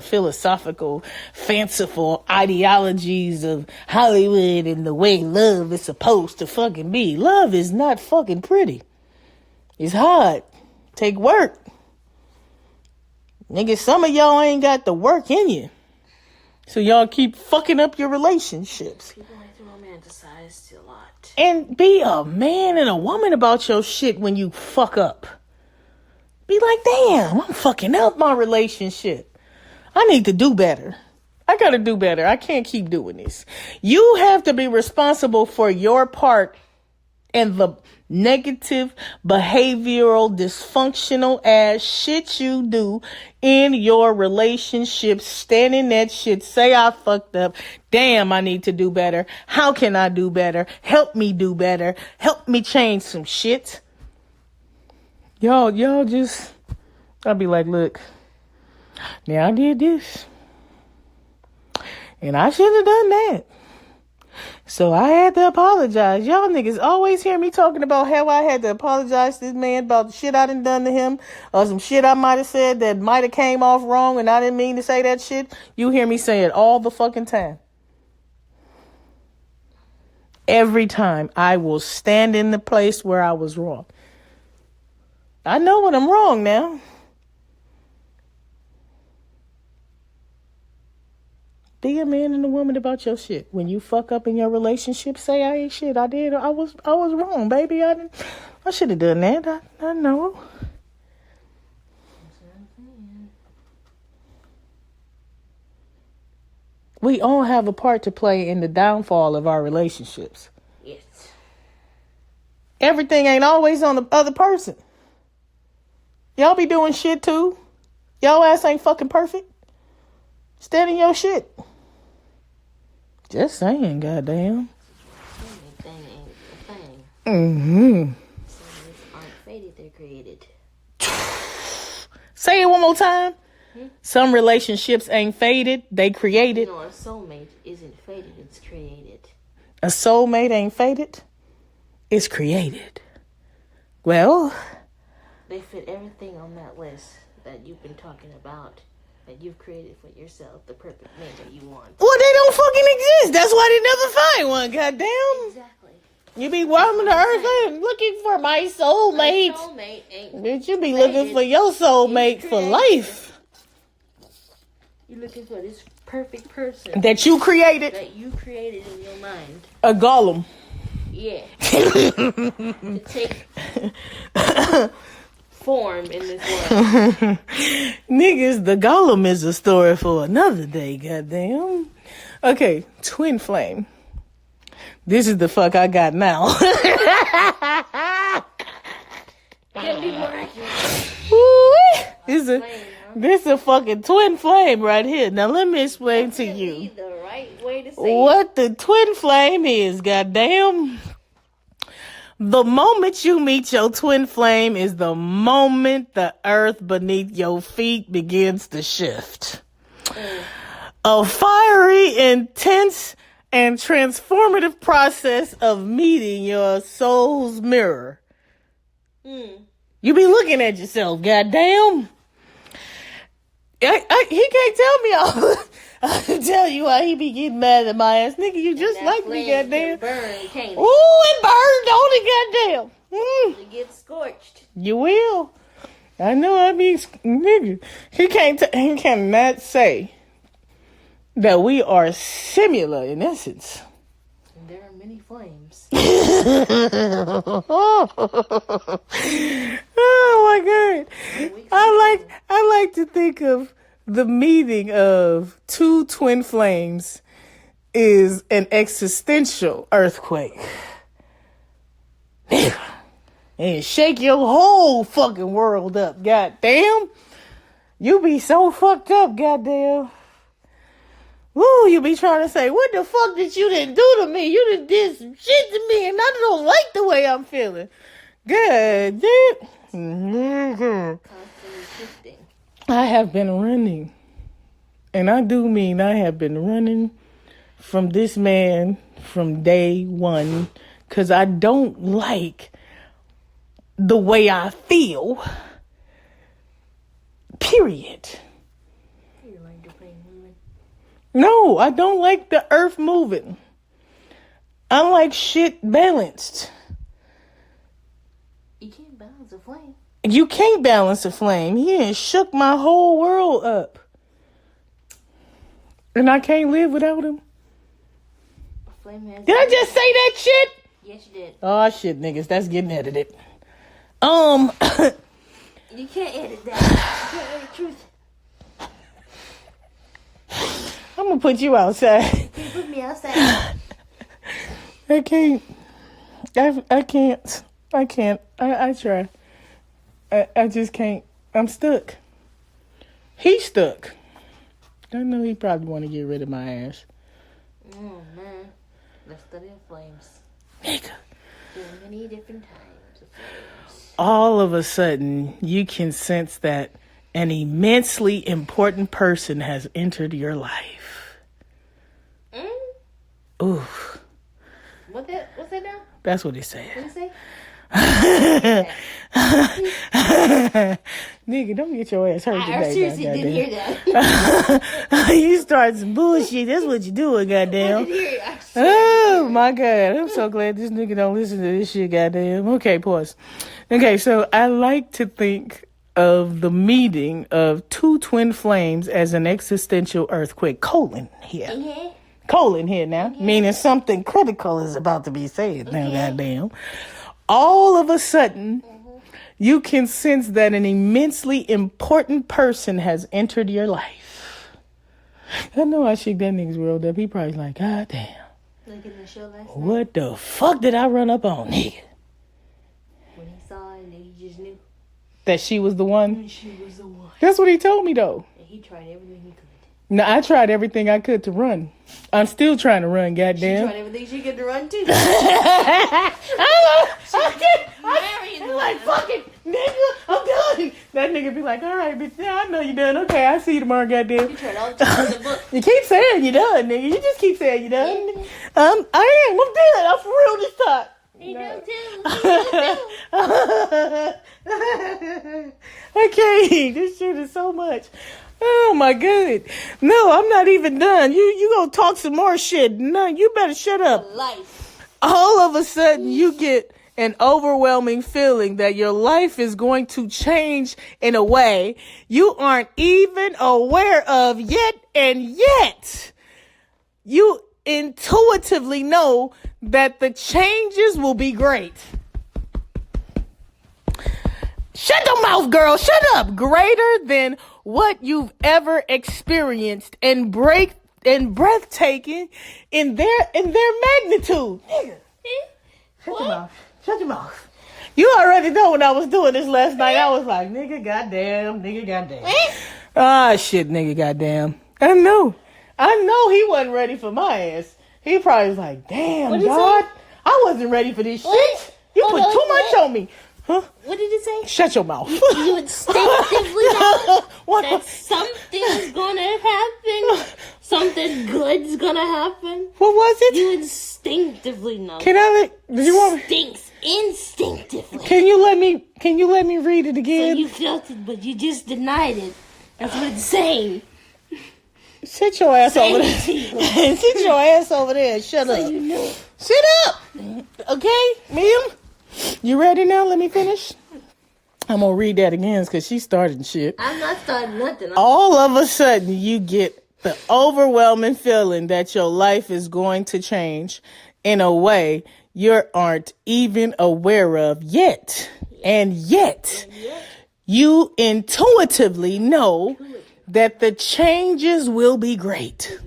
A: philosophical, fanciful ideologies of Hollywood and the way love is supposed to fucking be. Love is not fucking pretty. It's hard. Take work. Nigga, some of y'all ain't got the work in you. So y'all keep fucking up your relationships.
B: People like to romanticize a lot.
A: And be a man and a woman about your shit when you fuck up. Be like, damn, I'm fucking up my relationship. I need to do better. I gotta do better. I can't keep doing this. You have to be responsible for your part in the negative, behavioral, dysfunctional ass shit you do in your relationship. Stand in that shit. Say I fucked up. Damn, I need to do better. How can I do better? Help me do better. Help me change some shit. Y'all just, I'll be like, look, now I did this. And I should have done that. So I had to apologize. Y'all niggas always hear me talking about how I had to apologize to this man about the shit I done to him, or some shit I might have said that might have came off wrong and I didn't mean to say that shit. You hear me say it all the fucking time. Every time I will stand in the place where I was wrong. I know when I'm wrong now. Be a man and a woman about your shit. When you fuck up in your relationship, say I ain't shit. I was wrong, baby. I should have done that. I know. We all have a part to play in the downfall of our relationships.
B: Yes.
A: Everything ain't always on the other person. Y'all be doing shit too. Y'all ass ain't fucking perfect. Stand in your shit. Just saying, goddamn.
B: Anything ain't a thing.
A: Mm-hmm.
B: So aren't fated, they're created.
A: Say it one more time. Some relationships ain't faded, they created.
B: No, a soulmate isn't faded, it's created.
A: A soulmate ain't faded, it's created. Well,
B: they fit everything on that list that you've been talking about, that you've created for yourself, the perfect man that you want.
A: Well, they don't fucking exist. That's why they never find one, goddamn.
B: Exactly.
A: You be walking the earth and looking for my soulmate.
B: My soulmate ain't
A: Bitch, you be looking for your soulmate for life.
B: You're looking for this perfect person.
A: That you created.
B: That you created in your mind.
A: A golem.
B: Yeah. To take form in this world.
A: Niggas, the golem is a story for another day, goddamn. Okay, twin flame. This is the fuck I got now.
B: Can't be more accurate.
A: This a fucking twin flame right here. Now let me explain to you
B: the right way to say
A: what the twin flame is, goddamn. The moment you meet your twin flame is the moment the earth beneath your feet begins to shift. A fiery, intense, and transformative process of meeting your soul's mirror. You be looking at yourself, goddamn. He can't tell me all. I can tell you why he be getting mad at my ass. Nigga, you just like me, goddamn.
B: Burn, can't it?
A: Ooh, it burned, don't it, goddamn.
B: You get scorched.
A: You will. I know I be, nigga. He cannot say that we are similar in essence.
B: And there are many flames.
A: Oh my God. I like to think of the meeting of two twin flames is an existential earthquake. And shake your whole fucking world up, goddamn. You be so fucked up, goddamn. Woo, you be trying to say, what the fuck did you didn't do to me? You did some shit to me and I don't like the way I'm feeling. Good, dude.
B: Constantly shifting.
A: I have been running. And I do mean I have been running from this man from day one. Because I don't like the way I feel. Period.
B: You like the plane moving?
A: No, I don't like the earth moving. I like shit balanced.
B: You can't balance a flame.
A: You can't balance a flame. He ain't shook my whole world up. And I can't live without him.
B: A flame has.
A: Did I just say that shit?
B: Yes, you did.
A: Oh shit, niggas, that's getting edited.
B: You can't edit that. You can't edit truth.
A: I'm gonna put you outside.
B: You put me outside.
A: I can't. I can't. I try. I just can't. I'm stuck. He's stuck. I know he probably want to get rid of my ass.
B: Oh man, let's study the flames.
A: Nigga.
B: There are many different types of flames.
A: All of a sudden, you can sense that an immensely important person has entered your life. Oof.
B: What's that now?
A: That's what he said.
B: What did he say?
A: Nigga, don't get your ass hurt today.
B: I seriously didn't hear that.
A: You start some bullshit. That's what you doing, goddamn.
B: I didn't hear it.
A: Oh my God. I'm so glad this nigga don't listen to this shit, goddamn. Okay, pause. Okay, so I like to think of the meeting of two twin flames as an existential earthquake. Colon here.
B: Mm-hmm.
A: Colon here now. Mm-hmm. Meaning something critical is about to be said now, goddamn. All of a sudden, you can sense that an immensely important person has entered your life. I know I shook that nigga's world up. He probably like, God damn.
B: Like in the show last night.
A: What the fuck did I run up on, nigga?
B: When he saw it, he just knew.
A: That she was the one?
B: She was the one.
A: That's what he told me, though.
B: And he tried everything he could.
A: No, I tried everything I could to run. I'm still trying to run, goddamn.
B: She tried everything she could to run, too.
A: I'm like, fuck it, nigga, I'm done. That nigga be like, all right, bitch, yeah, I know you done. Okay, I see you tomorrow, goddamn.
B: You turn all the book.
A: You keep saying you done, nigga. You just keep saying you done. I am. I'm done. I'm for real this time.
B: You do too.
A: Okay, this shit is so much. Oh my god. No, I'm not even done. You gonna talk some more shit. No, you better shut up.
B: Life.
A: All of a sudden you get an overwhelming feeling that your life is going to change in a way you aren't even aware of yet, and yet you intuitively know that the changes will be great. Shut your mouth, girl. Shut up. Greater than what you've ever experienced and breathtaking in their magnitude. Nigga. Shut your mouth. Shut your mouth. You already know when I was doing this last night, I was like, nigga, goddamn, nigga, goddamn. Ah, shit, nigga, goddamn. I know he wasn't ready for my ass. He probably was like, damn, God, I wasn't ready for this shit. You put too much on me. Huh?
B: What did it say?
A: Shut your mouth.
B: You instinctively know that something's gonna happen. Something good's gonna happen.
A: What was it?
B: You instinctively know.
A: Did you want me?
B: Instinctively.
A: Can you let me read it again?
B: So you felt it, but you just denied it. That's what it's saying.
A: Sit your ass over there. Sit your ass over there and shut up.
B: You know.
A: Sit up. Okay, ma'am? You ready now? Let me finish. I'm going to read that again because she started shit.
B: I'm not starting nothing.
A: All of a sudden, you get the overwhelming feeling that your life is going to change in a way you aren't even aware of yet. And yet, you intuitively know that the changes will be great.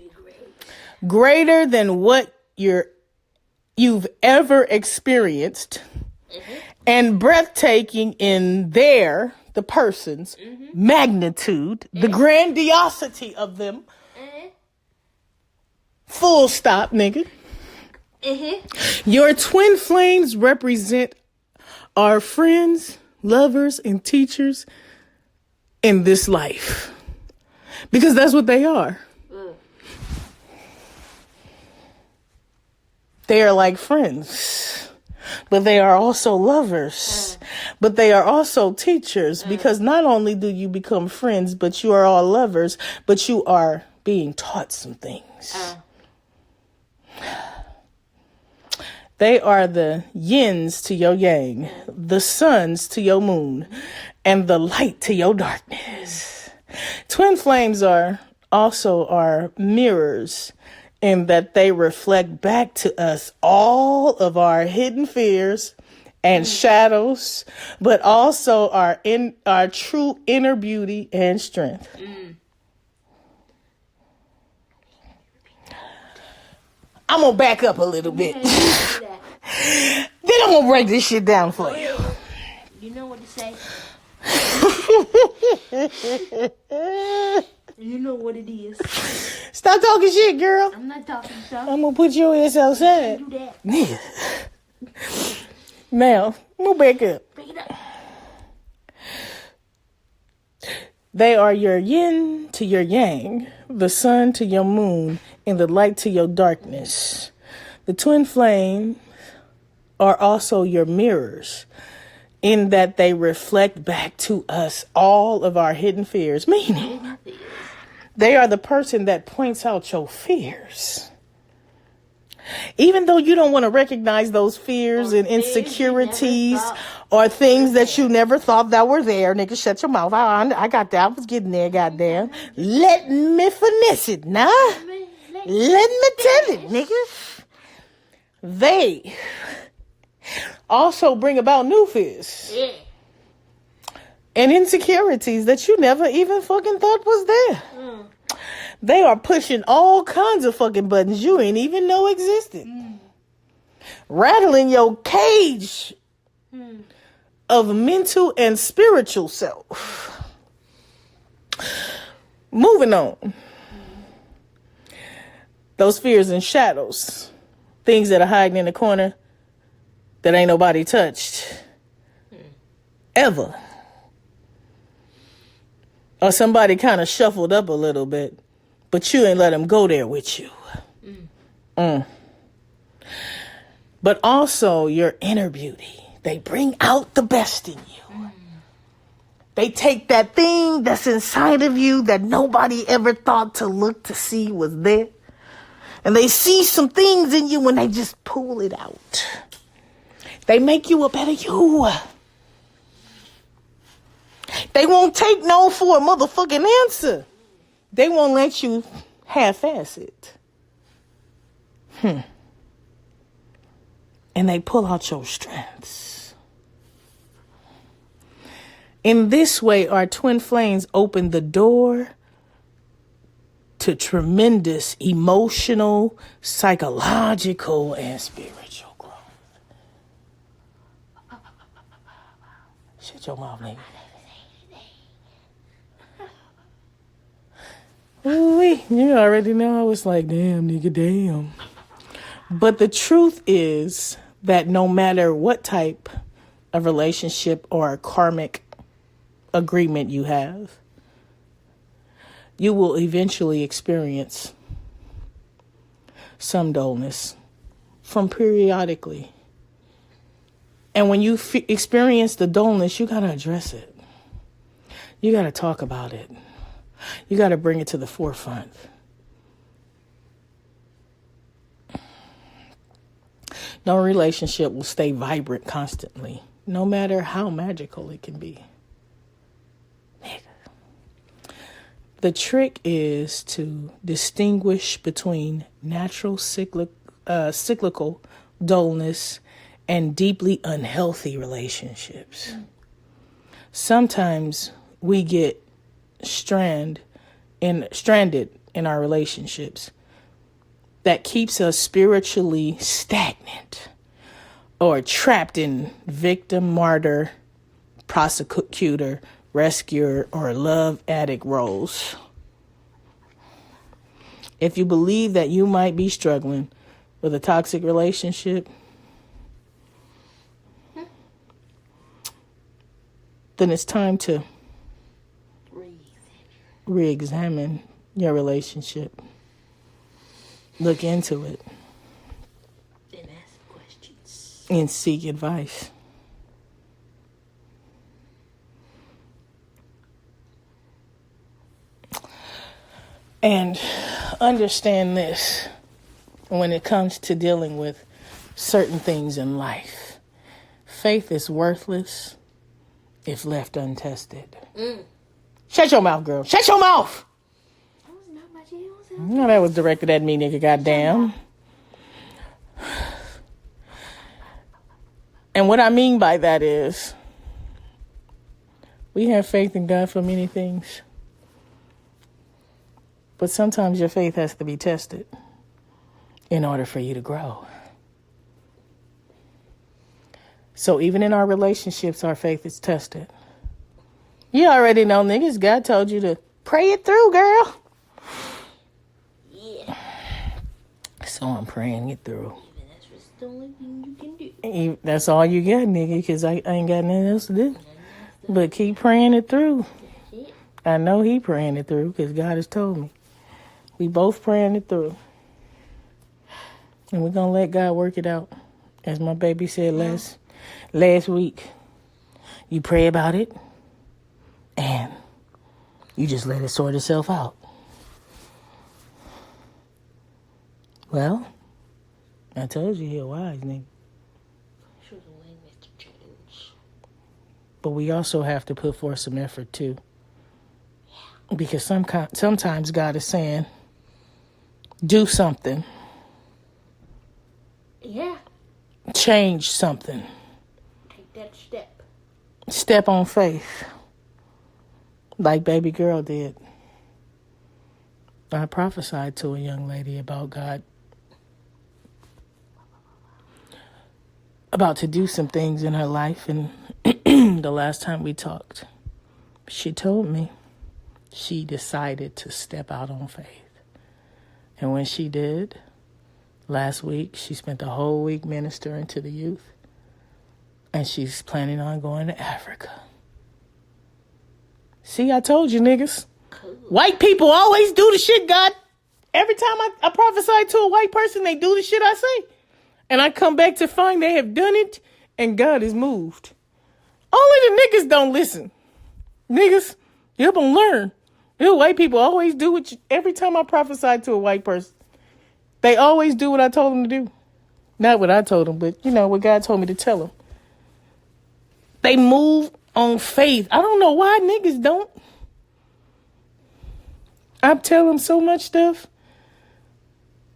A: Greater than what you've ever experienced. And breathtaking in the person's magnitude, the grandiosity of them. Full stop, nigga. Your twin flames represent our friends, lovers, and teachers in this life. Because that's what they are. They are like friends. But they are also lovers. But they are also teachers. Because not only do you become friends, but you are all lovers. But you are being taught some things. They are the yins to your yang. The suns to your moon. And the light to your darkness. Twin flames are also our mirrors. In that they reflect back to us all of our hidden fears and shadows, but also our true inner beauty and strength. I'm gonna back up a little bit. Then I'm gonna break this shit down for you.
B: You know what to say. You know what it is.
A: Stop talking shit, girl.
B: I'm not talking stuff.
A: I'm gonna put your ass outside.
B: Do that.
A: Now, move back up.
B: Pick it up.
A: They are your yin to your yang, the sun to your moon, and the light to your darkness. The twin flames are also your mirrors, in that they reflect back to us all of our hidden fears, meaning they are the person that points out your fears. Even though you don't want to recognize those fears and insecurities or things that you never thought that were there, nigga, shut your mouth. I got that. I was getting there, goddamn. Let me finesse it, nah. Let me tell it, nigga. They also bring about new fears. And insecurities that you never even fucking thought was there. They are pushing all kinds of fucking buttons you ain't even know existed. Rattling your cage of mental and spiritual self. Moving on. Those fears and shadows. Things that are hiding in the corner that ain't nobody touched. Ever. Or somebody kind of shuffled up a little bit, but you ain't let them go there with you. But also your inner beauty. They bring out the best in you. They take that thing that's inside of you that nobody ever thought to look to see was there. And they see some things in you and they just pull it out. They make you a better you. They won't take no for a motherfucking answer. They won't let you half-ass it. And they pull out your strengths. In this way, our twin flames open the door to tremendous emotional, psychological, and spiritual growth. Shut your mouth, nigga. Ooh-wee. You already know I was like, damn, nigga, damn. But the truth is that no matter what type of relationship or karmic agreement you have, you will eventually experience some dullness from periodically. And when you experience the dullness, you got to address it. You got to talk about it. You got to bring it to the forefront. No relationship will stay vibrant constantly, no matter how magical it can be. The trick is to distinguish between natural cyclical dullness and deeply unhealthy relationships. Sometimes we get stranded in our relationships that keeps us spiritually stagnant or trapped in victim, martyr, prosecutor, rescuer, or love addict roles. If you believe that you might be struggling with a toxic relationship, then it's time to re-examine your relationship. Look into it.
B: And ask questions.
A: And seek advice. And understand this when it comes to dealing with certain things in life. Faith is worthless if left untested. Shut your mouth, girl. Shut your mouth! No, that was directed at me, nigga. Goddamn. And what I mean by that is, we have faith in God for many things. But sometimes your faith has to be tested in order for you to grow. So even in our relationships, our faith is tested. You already know, niggas. God told you to pray it through, girl.
B: Yeah.
A: So I'm praying it through.
B: Even that's the only thing you can do.
A: That's all you got, nigga, because I ain't got nothing else to do. But keep praying it through. I know he praying it through because God has told me. We both praying it through. And we're going to let God work it out. As my baby said last week, you pray about it and you just let it sort itself out. Well, I told you you're wise, nigga. But we also have to put forth some effort too. Because sometimes God is saying, do something.
B: Yeah.
A: Change something.
B: Take that step.
A: Step on faith. Like baby girl did. I prophesied to a young lady about God. About to do some things in her life. And the last time we talked, she told me she decided to step out on faith. And when she did, last week, she spent the whole week ministering to the youth. And she's planning on going to Africa. See, I told you, niggas. White people always do the shit God. Every time I prophesy to a white person, they do the shit I say. And I come back to find they have done it and God is moved. Only the niggas don't listen. Niggas, you're gonna learn. You white people always do what every time I prophesy to a white person. They always do what I told them to do. Not what I told them, but what God told me to tell them. They move on faith. I don't know why niggas don't. I tell them so much stuff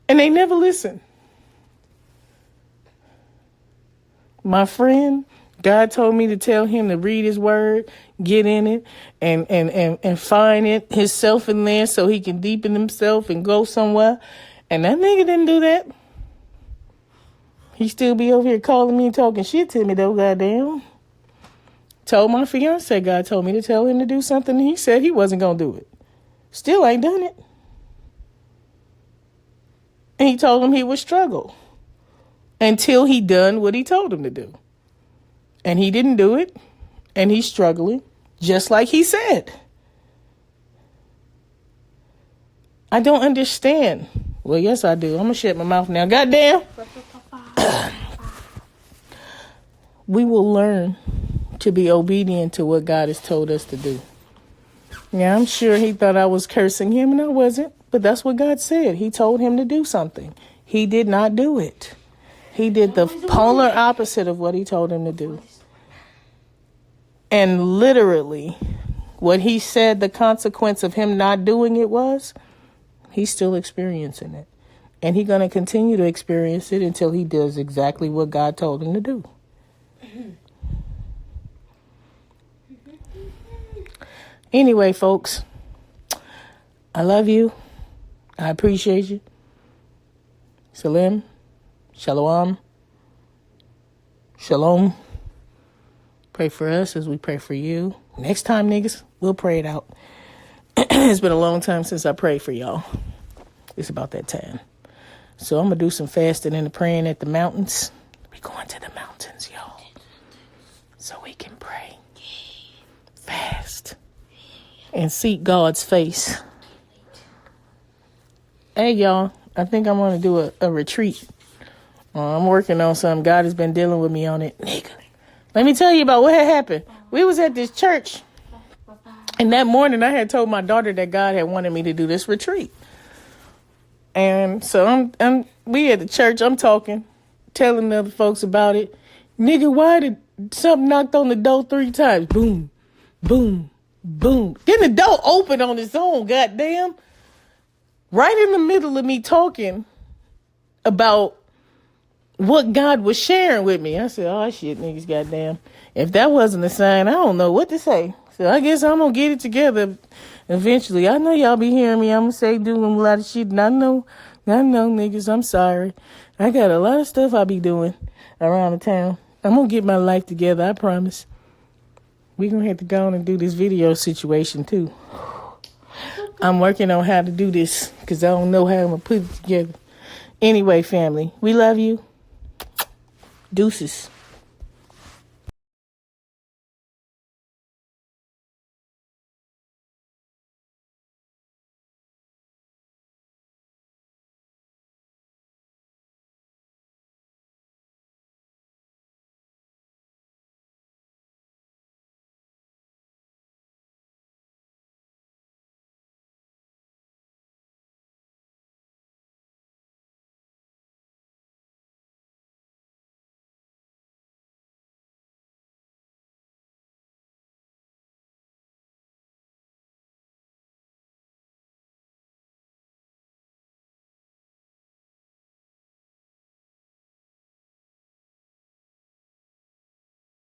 A: and they never listen. My friend, God told me to tell him to read his word, get in it, and find it himself in there so he can deepen himself and go somewhere. And that nigga didn't do that. He still be over here calling me and talking shit to me though, goddamn. Told my fiance God told me to tell him to do something and he said he wasn't gonna do it. Still ain't done it. And he told him he would struggle until he done what he told him to do. And he didn't do it. And he's struggling just like he said. I don't understand. Well, yes, I do. I'm going to shut my mouth now. Goddamn. We will learn to be obedient to what God has told us to do. Yeah, I'm sure he thought I was cursing him, and I wasn't. But that's what God said. He told him to do something. He did not do it. He did the polar opposite of what he told him to do. And literally, what he said the consequence of him not doing it was, he's still experiencing it. And he's going to continue to experience it until he does exactly what God told him to do. Anyway, folks, I love you. I appreciate you. Salam. Shalom. Shalom. Pray for us as we pray for you. Next time, niggas, we'll pray it out. It's been a long time since I prayed for y'all. It's about that time. So I'm going to do some fasting and praying at the mountains. We're going to the mountains, y'all. So we can pray. Fast. And seek God's face. Hey, y'all. I think I'm going to do a retreat. I'm working on something. God has been dealing with me on it. Nigga. Let me tell you about what had happened. We was at this church. And that morning I had told my daughter that God had wanted me to do this retreat. And so we at the church. I'm talking, telling the other folks about it. Nigga, why did something knocked on the door 3 times? Boom, boom, boom. Then the door opened on its own, goddamn. Right in the middle of me talking about what God was sharing with me. I said, oh, shit, niggas, goddamn. If that wasn't a sign, I don't know what to say. So I guess I'm going to get it together eventually. I know y'all be hearing me. I'm going to say, doing a lot of shit. And I know, niggas, I'm sorry. I got a lot of stuff I be doing around the town. I'm going to get my life together, I promise. We're going to have to go on and do this video situation, too. I'm working on how to do this because I don't know how I'm going to put it together. Anyway, family, we love you. Deuces.